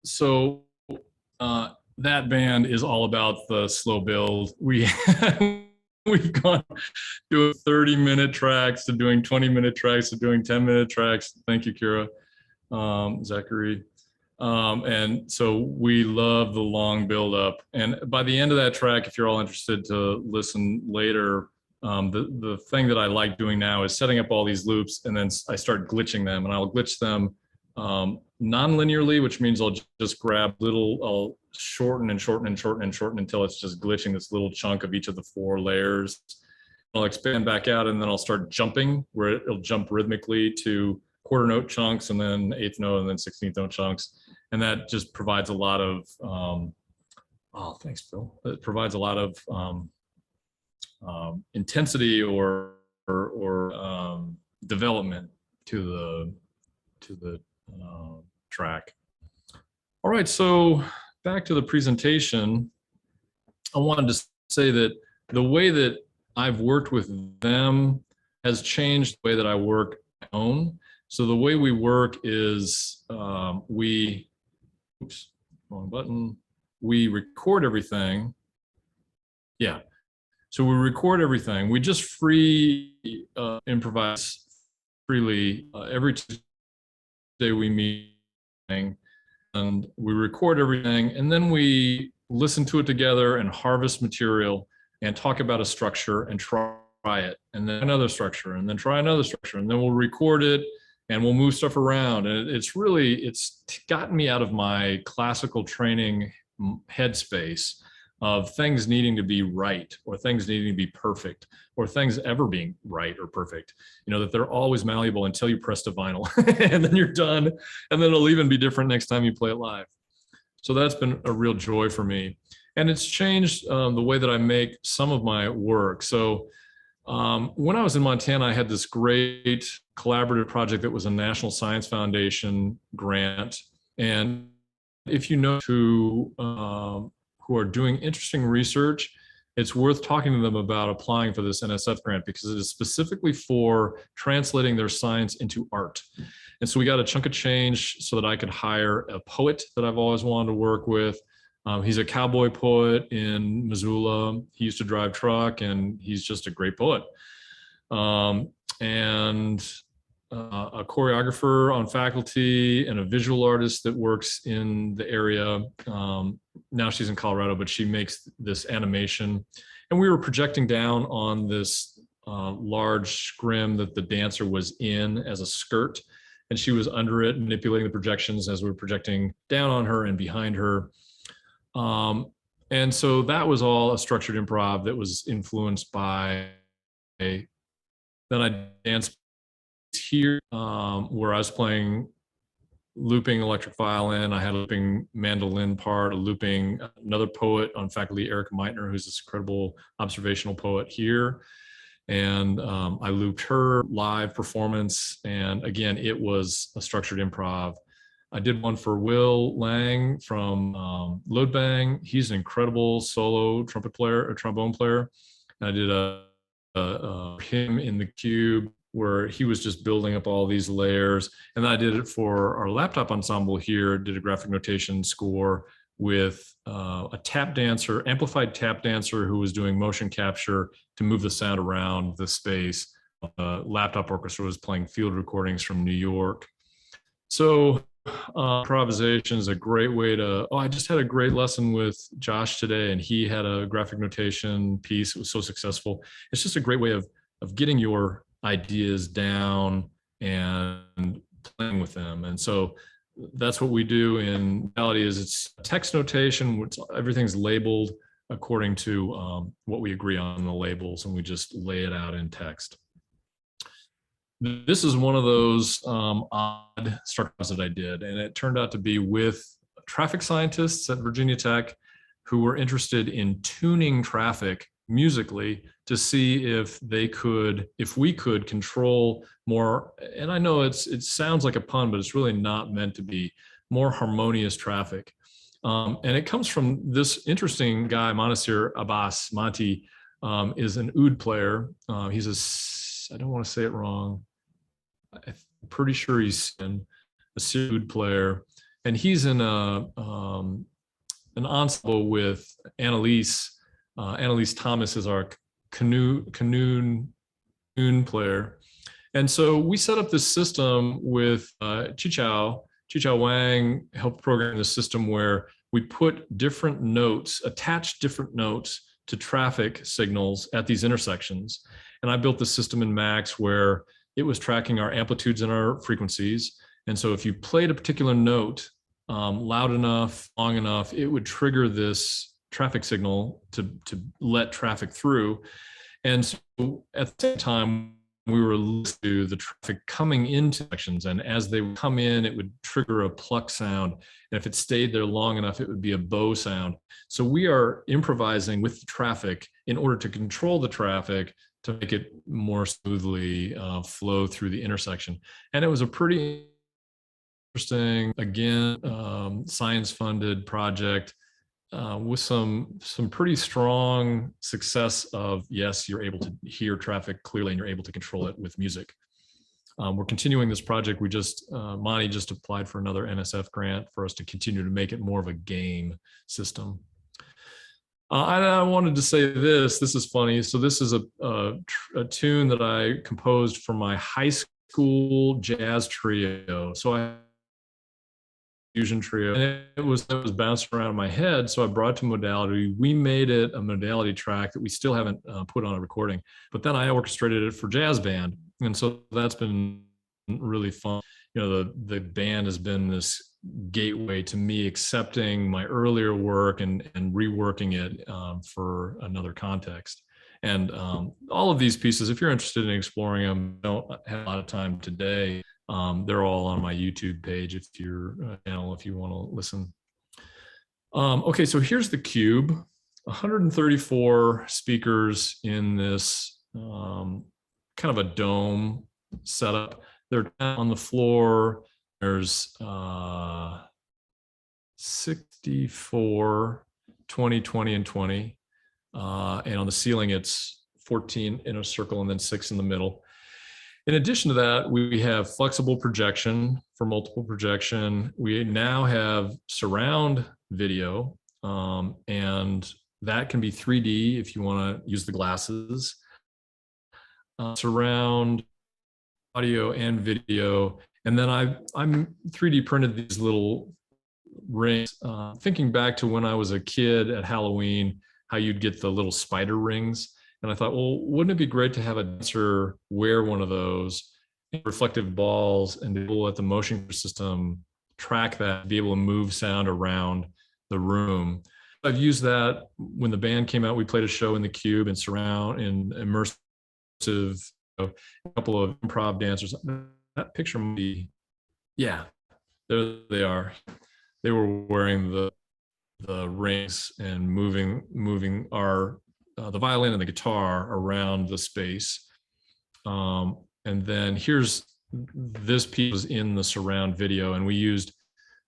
So that band is all about the slow build. We've gone doing 30-minute tracks to doing 20-minute tracks to doing 10-minute tracks. Thank you, Kira, Zachary. And so we love the long build up. And by the end of that track, if you're all interested to listen later, the thing that I like doing now is setting up all these loops, and then I start glitching them, and I'll glitch them non-linearly, which means I'll just grab I'll shorten and shorten and shorten and shorten until it's just glitching this little chunk of each of the 4 layers. I'll expand back out, and then I'll start jumping where it'll jump rhythmically to quarter note chunks and then eighth note and then 16th note chunks. And that just provides a lot of, oh, thanks, Phil. It provides a lot of intensity or development to the track. All right, so back to the presentation. I wanted to say that the way that I've worked with them has changed the way that I work my own. So the way we work is we record everything. Yeah. So we record everything. We just improvise freely every Tuesday we meet, and we record everything, and then we listen to it together and harvest material and talk about a structure and try it, and then another structure, and then try another structure, and then we'll record it and we'll move stuff around. And it's gotten me out of my classical training headspace of things needing to be right, or things needing to be perfect, or things ever being right or perfect. You know, that they're always malleable until you press the vinyl and then you're done. And then it'll even be different next time you play it live. So that's been a real joy for me. And it's changed the way that I make some of my work. So when I was in Montana, I had this great collaborative project that was a National Science Foundation grant. And if you know who are doing interesting research, it's worth talking to them about applying for this NSF grant, because it is specifically for translating their science into art. And so we got a chunk of change so that I could hire a poet that I've always wanted to work with. He's a cowboy poet in Missoula. He used to drive truck, and he's just a great poet. And a choreographer on faculty, and a visual artist that works in the area. Now she's in Colorado, but she makes this animation. And we were projecting down on this large scrim that the dancer was in as a skirt, and she was under it, manipulating the projections as we were projecting down on her and behind her. And so that was all a structured improv that was influenced by then I danced here where I was playing looping electric violin. I had a looping mandolin part, a looping another poet on faculty, Erica Meitner, who's this incredible observational poet here. And I looped her live performance. And again, it was a structured improv. I did one for Will Lang from Load Bang. He's an incredible solo trumpet player, or trombone player. And I did him in the cube, where he was just building up all these layers. And then I did it for our laptop ensemble here, did a graphic notation score with a tap dancer, amplified tap dancer, who was doing motion capture to move the sound around the space. Laptop orchestra was playing field recordings from New York. So improvisation is a great way to, I just had a great lesson with Josh today, and he had a graphic notation piece. It was so successful. It's just a great way of getting your ideas down and playing with them. And so that's what we do in reality. Is it's text notation, which everything's labeled according to what we agree on the labels, and we just lay it out in text. This is one of those odd structures that I did, and it turned out to be with traffic scientists at Virginia Tech who were interested in tuning traffic musically to see if we could control more, and I know it sounds like a pun, but it's really not meant to be, more harmonious traffic. And it comes from this interesting guy, Monasir Abbas Mati, is an oud player. He's I don't want to say it wrong. I'm pretty sure he's a oud player, and he's in an ensemble with Annalise. Annalise Thomas is our canoon player. And so we set up this system with Chichao Wang helped program the system where we put different notes, attached different notes to traffic signals at these intersections. And I built the system in Max where it was tracking our amplitudes and our frequencies. And so if you played a particular note loud enough, long enough, it would trigger this traffic signal to let traffic through. And so at the same time, we were listening to the traffic coming into sections, and as they would come in, it would trigger a pluck sound. And if it stayed there long enough, it would be a bow sound. So we are improvising with the traffic in order to control the traffic to make it more smoothly flow through the intersection. And it was a pretty interesting, again, science-funded project with some pretty strong success of, yes, you're able to hear traffic clearly and you're able to control it with music. We're continuing this project. Monty just applied for another NSF grant for us to continue to make it more of a game system. I wanted to say this is funny. So this is a tune that I composed for my high school jazz trio. So I fusion trio, and it was bouncing around in my head. So I brought it to Modality. We made it a Modality track that we still haven't put on a recording, but then I orchestrated it for jazz band. And so that's been really fun. You know, the band has been this gateway to me accepting my earlier work and reworking it for another context. And all of these pieces, if you're interested in exploring them, don't have a lot of time today. They're all on my YouTube page if you want to listen. Okay, so here's the cube. 134 speakers in this kind of a dome setup. They're on the floor. There's 64, 20, 20, and 20. And on the ceiling, it's 14 in a circle and then 6 in the middle. In addition to that, we have flexible projection for multiple projection. We now have surround video, and that can be 3D if you want to use the glasses. Surround audio and video. And then I'm 3D printed these little rings. Thinking back to when I was a kid at Halloween, how you'd get the little spider rings. And I thought, well, wouldn't it be great to have a dancer wear one of those reflective balls and be able to let the motion system track that, be able to move sound around the room. I've used that when the band came out. We played a show in the cube and surround and immersive, a couple of improv dancers. That picture might be, yeah, there they are. They were wearing the rings and moving our the violin and the guitar around the space. And then here's this piece was in the surround video, and we used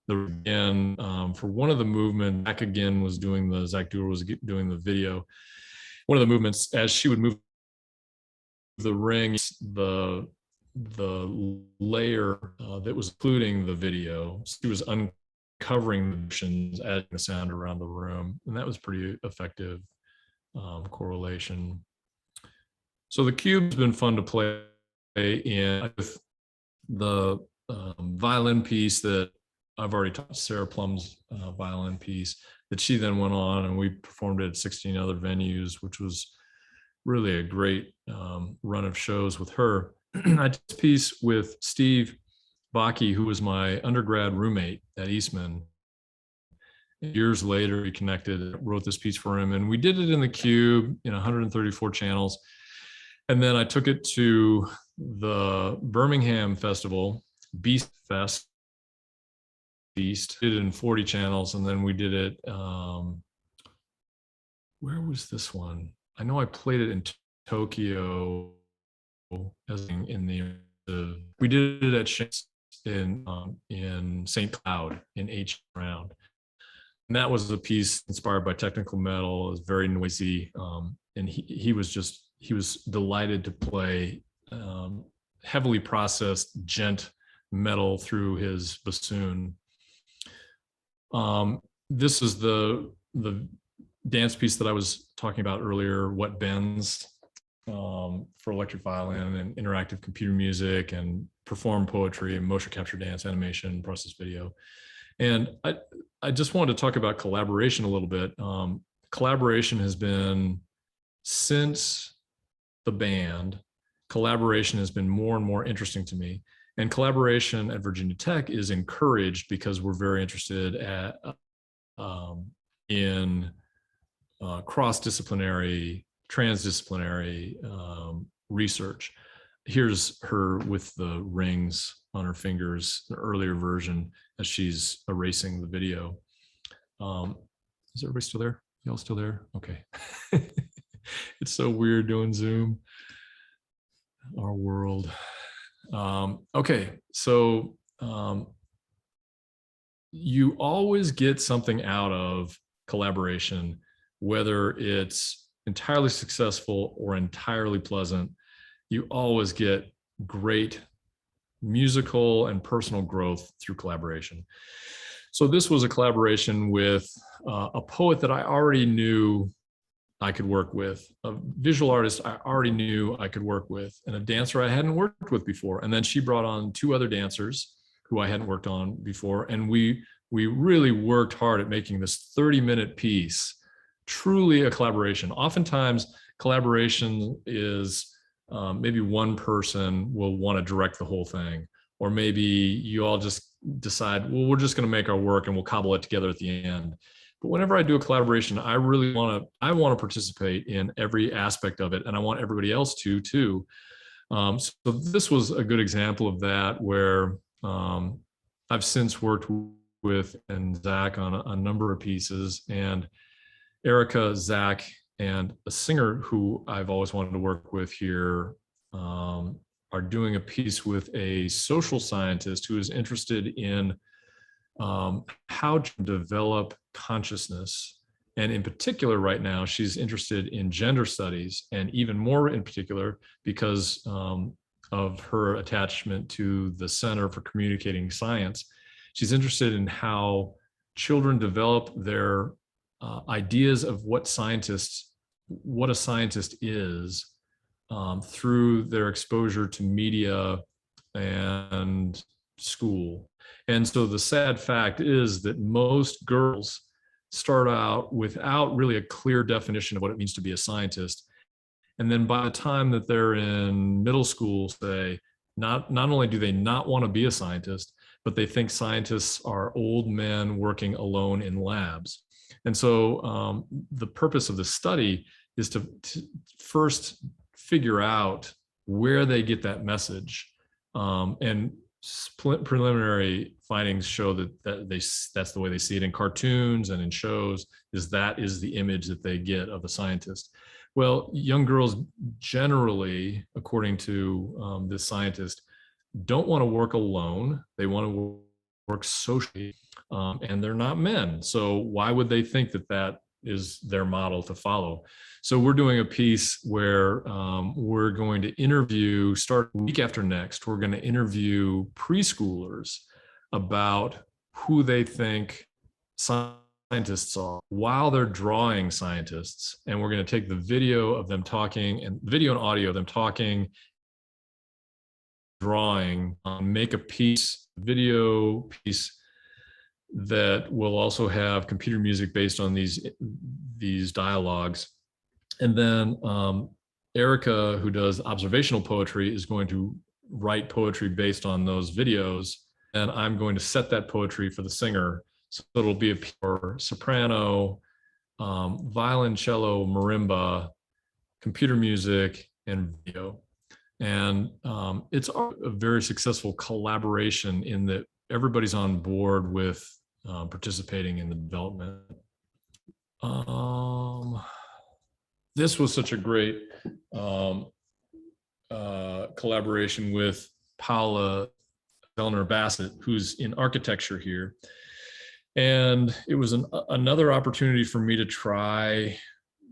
again for one of the movements. Zach again was doing Zach Dewar was doing the video. One of the movements, as she would move the rings, the layer that was including the video, she was uncovering the motions, adding the sound around the room, and that was pretty effective correlation. So the cube's been fun to play in with the violin piece that I've already taught, Sarah Plum's violin piece that she then went on, and we performed it at 16 other venues, which was really a great run of shows with her. I did this piece with Steve Bakke, who was my undergrad roommate at Eastman. Years later, we connected, wrote this piece for him, and we did it in the cube in 134 channels. And then I took it to the Birmingham Festival, Beast Fest, did it in 40 channels, and then we did it, where was this one? I know I played it in Tokyo, as in we did it at Shanks in St. Cloud in H round. And that was a piece inspired by technical metal. It was very noisy. And he was delighted to play heavily processed gent metal through his bassoon. This is the dance piece that I was talking about earlier, What Bends, for electric violin and interactive computer music and performed poetry and motion capture dance, animation, process video. And I just wanted to talk about collaboration a little bit. Collaboration has been, since the band, collaboration has been more and more interesting to me. And collaboration at Virginia Tech is encouraged because we're very interested in cross-disciplinary, transdisciplinary research. here's her with the rings on her fingers, the earlier version, as she's erasing the video. Is everybody still there? Y'all still there? Okay. It's so weird doing Zoom. Our world. Okay, so you always get something out of collaboration, whether it's entirely successful or entirely pleasant. You always get great musical and personal growth through collaboration. So this was a collaboration with a poet that I already knew I could work with, a visual artist I already knew I could work with, and a dancer I hadn't worked with before. And then she brought on 2 other dancers who I hadn't worked on before. And we really worked hard at making this 30-minute piece truly a collaboration. Oftentimes, collaboration is maybe one person will want to direct the whole thing, or maybe you all just decide, well, we're just going to make our work and we'll cobble it together at the end. But whenever I do a collaboration, I really want to participate in every aspect of it, and I want everybody else to too. So this was a good example of that, where I've since worked with and Zach on a number of pieces, and Erica, Zach, and a singer who I've always wanted to work with here are doing a piece with a social scientist who is interested in how to develop consciousness. And in particular, right now, she's interested in gender studies, and even more in particular, because of her attachment to the Center for Communicating Science. She's interested in how children develop their ideas of what a scientist is through their exposure to media and school. And so the sad fact is that most girls start out without really a clear definition of what it means to be a scientist. And then by the time that they're in middle school, say, not only do they not want to be a scientist, but they think scientists are old men working alone in labs. And so the purpose of the study is to first figure out where they get that message. And preliminary findings show that's the way they see it in cartoons and in shows, that is the image that they get of the scientist. Well, young girls generally, according to this scientist, don't want to work alone. They want to work socially, and they're not men. So why would they think that is their model to follow? So we're doing a piece where we're going to interview, start week after next, we're going to interview preschoolers about who they think scientists are while they're drawing scientists. And we're going to take the video of them talking, and video and audio of them talking, drawing, make a video piece that will also have computer music based on these dialogues. And then Erica, who does observational poetry, is going to write poetry based on those videos, and I'm going to set that poetry for the singer. So it'll be a soprano, violoncello, marimba, computer music, and video. And it's a very successful collaboration in that everybody's on board with participating in the development. This was such a great collaboration with Paula Zellner Bassett, who's in architecture here. And it was another opportunity for me to try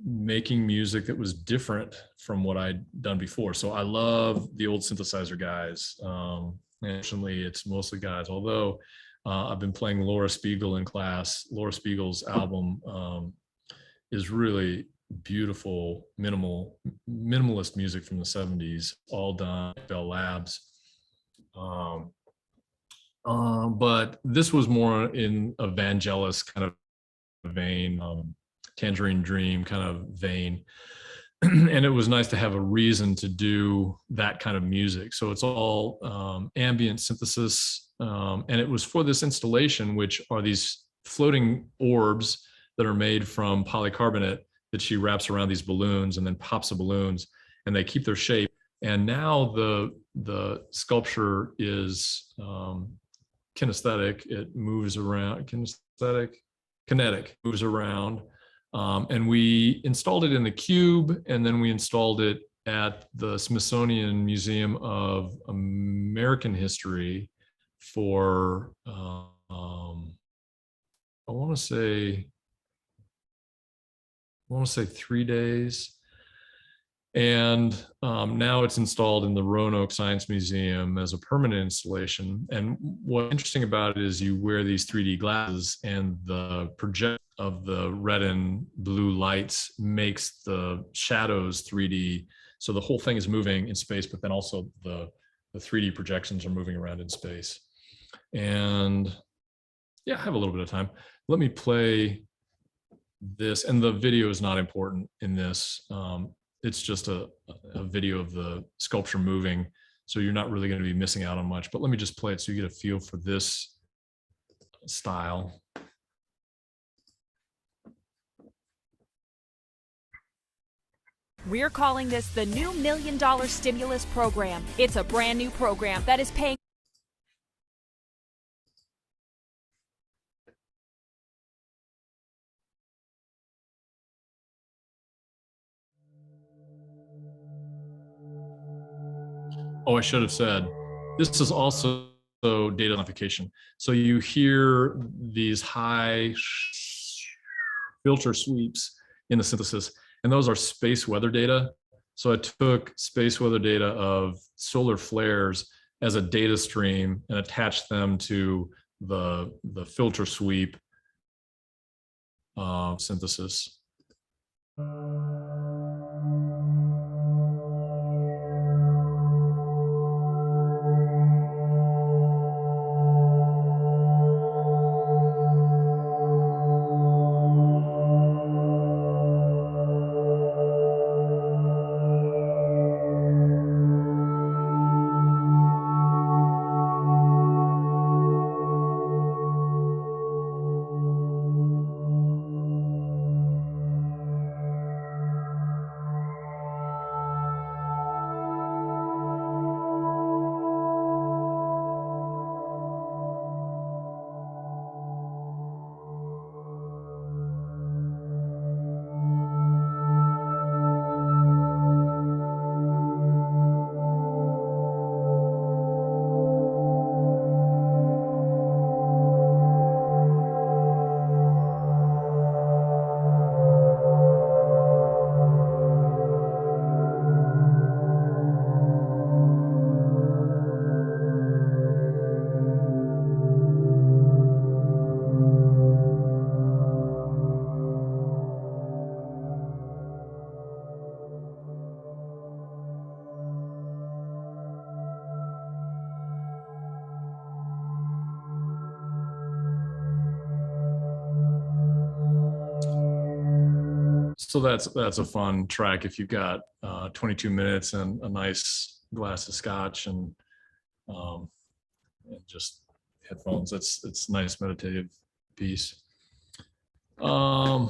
making music that was different from what I'd done before. So I love the old synthesizer guys. Unfortunately, it's mostly guys, although I've been playing Laura Spiegel in class. Laura Spiegel's album is really beautiful, minimalist music from the 70s, all done at Bell Labs. But this was more in a Vangelis kind of vein, Tangerine Dream kind of vein. And it was nice to have a reason to do that kind of music. So it's all ambient synthesis. And it was for this installation, which are these floating orbs that are made from polycarbonate that she wraps around these balloons and then pops the balloons, and they keep their shape. And now the sculpture is kinesthetic. It moves around. Kinetic, moves around. And we installed it in the cube, and then we installed it at the Smithsonian Museum of American History for I want to say 3 days. And now it's installed in the Roanoke Science Museum as a permanent installation. And what's interesting about it is you wear these 3D glasses, and the projection of the red and blue lights makes the shadows 3D. So the whole thing is moving in space, but then also the 3D projections are moving around in space. And yeah, I have a little bit of time. Let me play this, and the video is not important in this. It's just a video of the sculpture moving, so you're not really going to be missing out on much. But let me just play it so you get a feel for this style. We're calling this the new $1 million stimulus program. It's a brand new program that is paying. Oh, I should have said, this is also data identification. So you hear these high filter sweeps in the synthesis, and those are space weather data. So I took space weather data of solar flares as a data stream and attached them to the filter sweep synthesis. So that's a fun track if you've got 22 minutes and a nice glass of scotch and just headphones. It's a nice meditative piece. So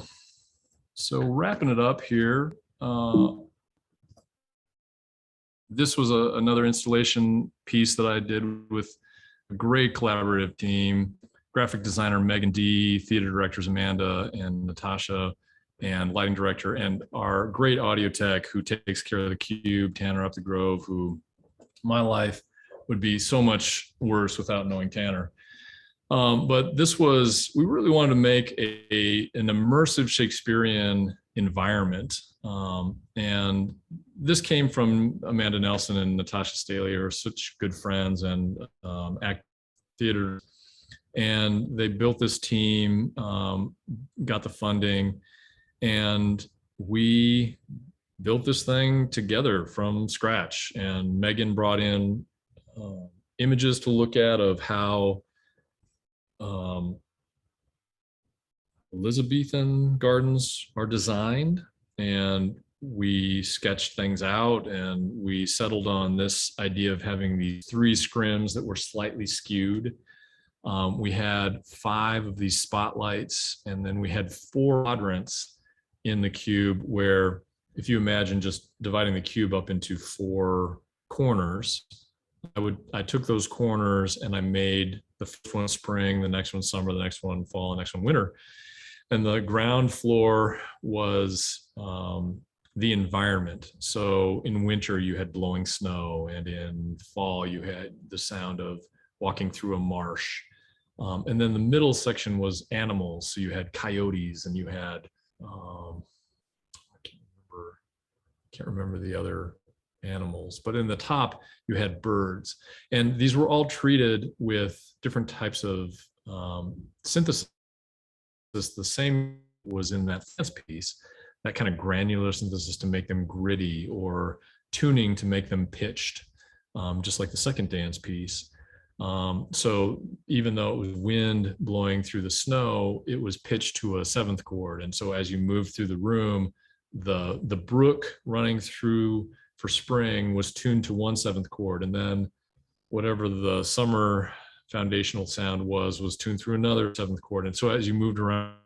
wrapping it up here, this was another installation piece that I did with a great collaborative team: graphic designer Megan D, theater directors Amanda and Natasha, and lighting director, and our great audio tech who takes care of the cube, Tanner Up the Grove, who my life would be so much worse without knowing Tanner. But this was, we really wanted to make an immersive Shakespearean environment. And this came from Amanda Nelson and Natasha Staley, who are such good friends and act theater. And they built this team, got the funding, and we built this thing together from scratch. And Megan brought in images to look at of how Elizabethan gardens are designed. And we sketched things out, and we settled on this idea of having these 3 scrims that were slightly skewed. We had 5 of these spotlights, and then we had 4 quadrants in the cube where if you imagine just dividing the cube up into 4 corners, I took those corners and I made the first one spring, the next one summer, the next one fall, the next one winter. And the ground floor was the environment. So in winter, you had blowing snow, and in fall, you had the sound of walking through a marsh. And then the middle section was animals. So you had coyotes, and you had, can't remember the other animals, but in the top you had birds, and these were all treated with different types of synthesis. The same was in that dance piece, that kind of granular synthesis to make them gritty, or tuning to make them pitched, just like the second dance piece. So even though it was wind blowing through the snow, it was pitched to a 7th chord. And so as you moved through the room, the brook running through for spring was tuned to 1/7 chord, and then whatever the summer foundational sound was tuned through another 7th chord. And so as you moved around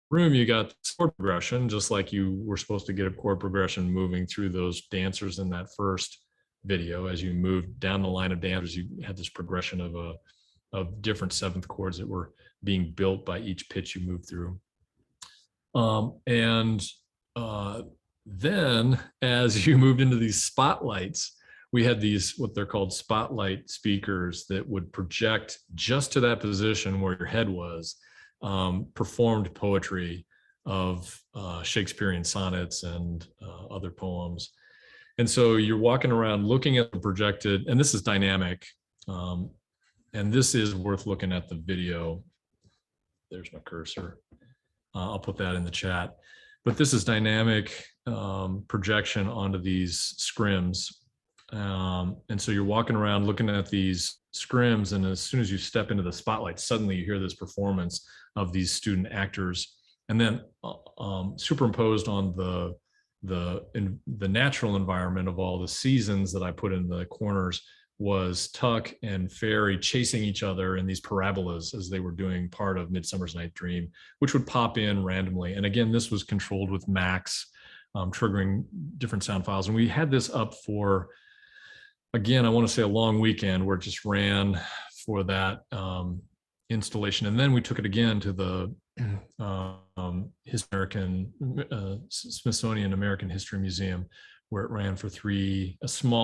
the room, you got chord progression, just like you were supposed to get a chord progression moving through those dancers in that first video. As you moved down the line of dancers, you had this progression of different 7th chords that were being built by each pitch you moved through. Then as you moved into these spotlights, we had these, what they're called spotlight speakers, that would project just to that position where your head was, performed poetry of Shakespearean sonnets and other poems. And so you're walking around looking at the projected, and this is dynamic, and this is worth looking at the video. There's my cursor. I'll put that in the chat. But this is dynamic projection onto these scrims. And so you're walking around looking at these scrims, and as soon as you step into the spotlight, suddenly you hear this performance of these student actors. And then superimposed on the natural environment of all the seasons that I put in the corners was Tuck and Fairy chasing each other in these parabolas as they were doing part of Midsummer's Night Dream, which would pop in randomly. And again, this was controlled with Max, triggering different sound files. And we had this up for, again, I want to say a long weekend where it just ran for that installation. And then we took it again to the Smithsonian American History Museum, where it ran for a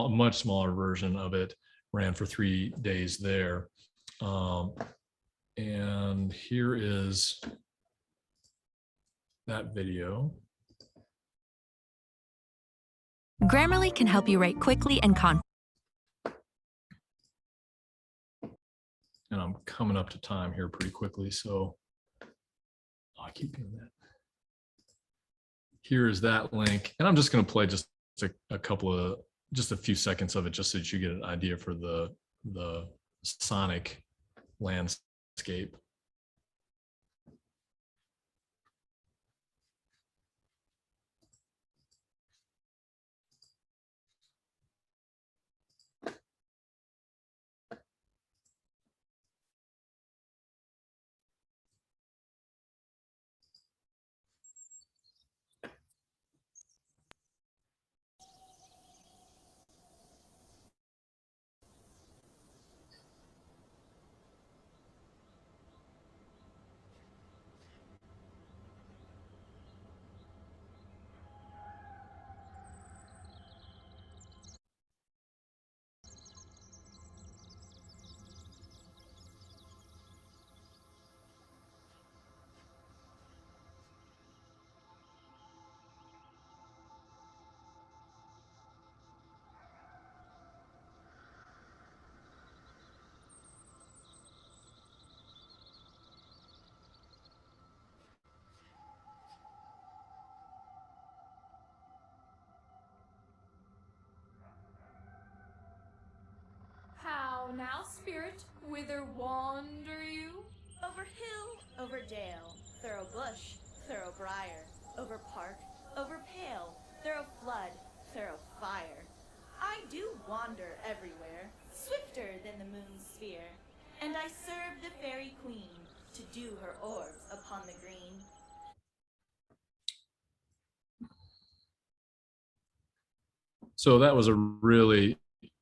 much smaller version of it ran for 3 days there. And here is that video. Grammarly can help you write quickly and confidently. And I'm coming up to time here pretty quickly, so I keep doing that. Here is that link, and I'm just going to play just a few seconds of it, just so that you get an idea for the sonic landscape. How now, spirit, whither wander you? Over hill, over dale, thorough bush, thorough briar, over park, over pale, thorough flood, thorough fire. I do wander everywhere, swifter than the moon's sphere, and I serve the fairy queen to do her orbs upon the green. So that was a really,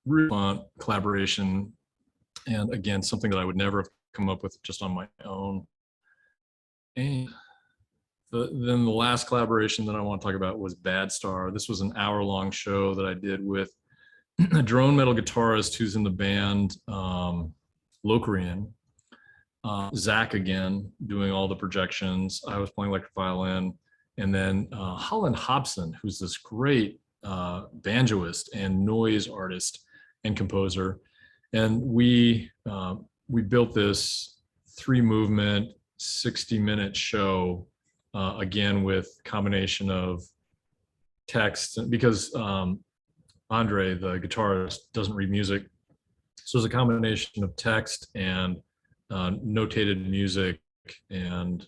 really fun collaboration. And again, something that I would never have come up with just on my own. And then the last collaboration that I want to talk about was Bad Star. This was an hour-long show that I did with a drone metal guitarist who's in the band Locrian. Zach again doing all the projections. I was playing electric violin, and then Holland Hobson, who's this great banjoist and noise artist and composer, and we built this 3-movement 60-minute show again with combination of text, because Andre, the guitarist, doesn't read music, so it's a combination of text and notated music and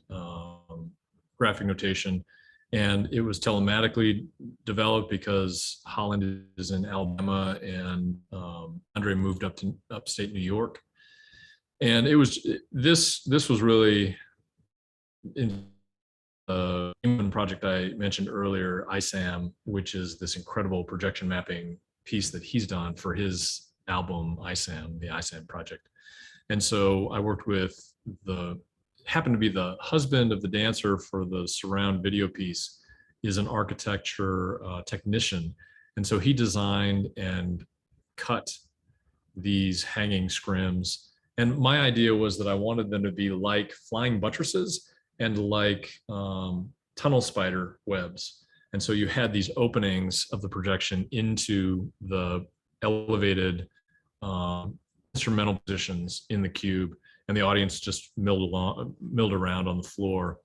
graphic notation. And it was telematically developed because Holland is in Alabama and Andre moved up to upstate New York. And it was this was really in the project I mentioned earlier, ISAM, which is this incredible projection mapping piece that he's done for his album ISAM, the ISAM project. And so I worked with happened to be the husband of the dancer for the surround video piece, is an architecture technician. And so he designed and cut these hanging scrims. And my idea was that I wanted them to be like flying buttresses and like tunnel spider webs. And so you had these openings of the projection into the elevated instrumental positions in the cube, and the audience just milled around on the floor.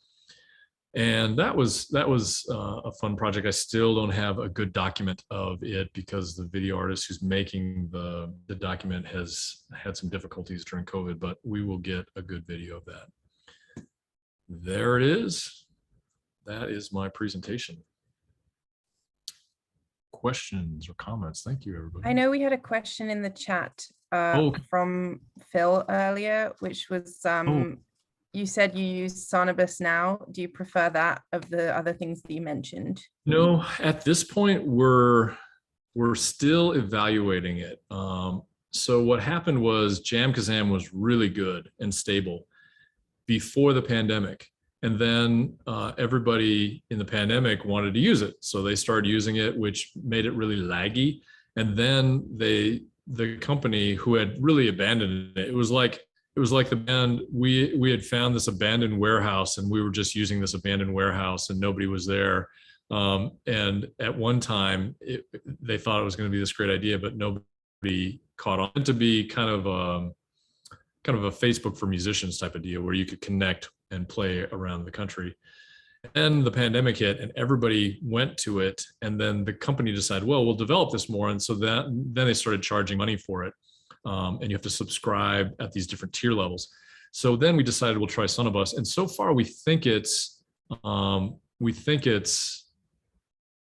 And that was a fun project. I still don't have a good document of it because the video artist who's making the document has had some difficulties during COVID, but we will get a good video of that. There it is. That is my presentation. Questions or comments? Thank you, everybody. I know we had a question in the chat from Phil earlier, which was, you said you use Sonobus now. Do you prefer that of the other things that you mentioned? No, at this point, we're still evaluating it. So what happened was JamKazam was really good and stable before the pandemic. And then everybody in the pandemic wanted to use it. So they started using it, which made it really laggy. And then the company who had really abandoned it, it was like the band, we had found this abandoned warehouse and we were just using this abandoned warehouse and nobody was there. And at one time they thought it was going to be this great idea, but nobody caught on. To be kind of a Facebook for musicians type of deal where you could connect and play around the country. And the pandemic hit and everybody went to it. And then the company decided, well, we'll develop this more. And so then they started charging money for it. And you have to subscribe at these different tier levels. So then we decided we'll try Sonobus. And so far we think it's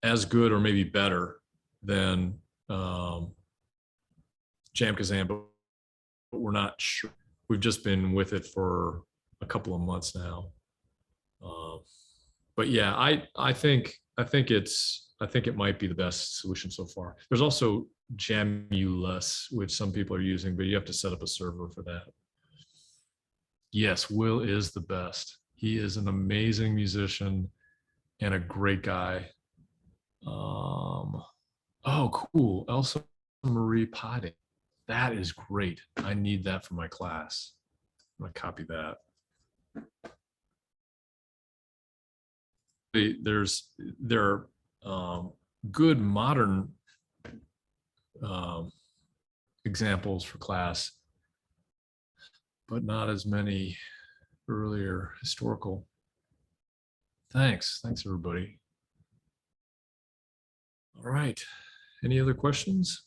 as good or maybe better than JamKazam, but we're not sure. We've just been with it for a couple of months now. But yeah, I think it might be the best solution so far. There's also Jamulus, which some people are using, but you have to set up a server for that. Yes, Will is the best. He is an amazing musician and a great guy. Oh, cool. Elsa Marie Potting. That is great. I need that for my class. I'm gonna copy that. There are good modern examples for class, but not as many earlier historical. Thanks everybody. All right, any other questions?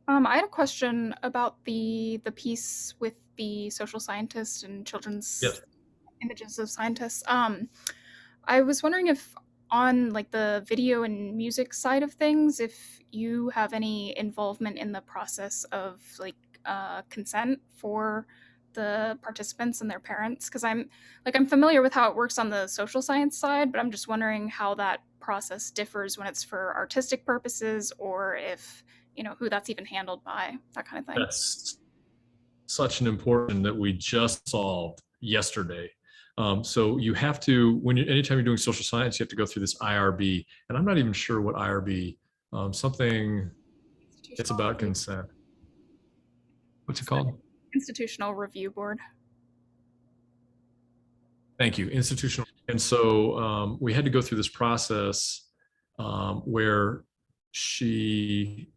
I had a question about the piece with the social scientists and children's images of scientists. I was wondering if on like the video and music side of things, if you have any involvement in the process of like consent for the participants and their parents, because I'm familiar with how it works on the social science side, but I'm just wondering how that process differs when it's for artistic purposes, or if, who that's even handled by, that kind of thing. That's such an important that we just solved yesterday. So you have to, anytime you're doing social science, you have to go through this IRB, and I'm not even sure what IRB, it's about consent. What's it called? Institutional Review Board. Thank you, institutional. And so we had to go through this process where she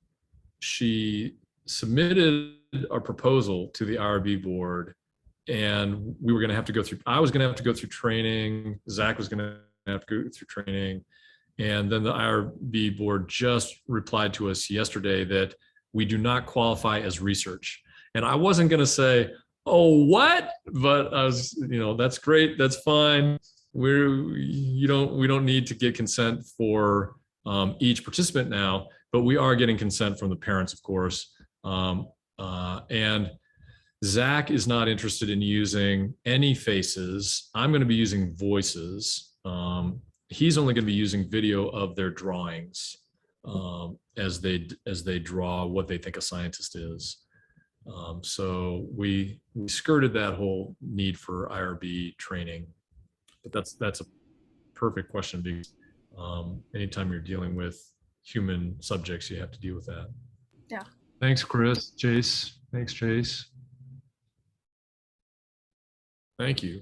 submitted a proposal to the IRB board, and we were going to have to go through, I was going to have to go through training, Zach was going to have to go through training, and then the IRB board just replied to us yesterday that we do not qualify as research. And I wasn't going to say, oh, what? But I was, that's great, that's fine. We don't need to get consent for each participant now, but we are getting consent from the parents, of course. And Zach is not interested in using any faces. I'm going to be using voices. He's only going to be using video of their drawings as they draw what they think a scientist is. So we skirted that whole need for IRB training, but that's a perfect question, because anytime you're dealing with human subjects, you have to deal with that. Yeah. Thanks, Chris. Chase. Thanks, Chase. Thank you.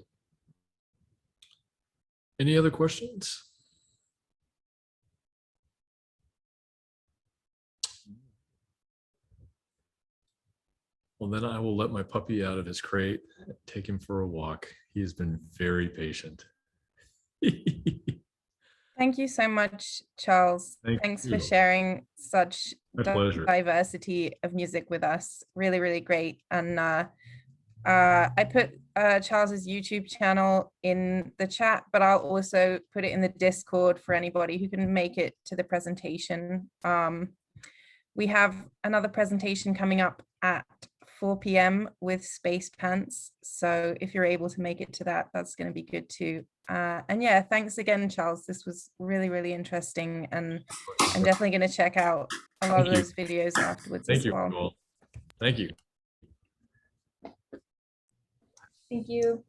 Any other questions? Well, then I will let my puppy out of his crate, take him for a walk. He has been very patient. Thank you so much, Charles. Thanks for sharing such diversity of music with us. Really, really great. And I put Charles's YouTube channel in the chat, but I'll also put it in the Discord for anybody who can make it to the presentation. We have another presentation coming up at 4 p.m. with Space Pants. So if you're able to make it to that, that's going to be good too. And yeah, thanks again, Charles. This was really, really interesting. And I'm definitely going to check out a lot of those videos afterwards as well. Thank you. Thank you.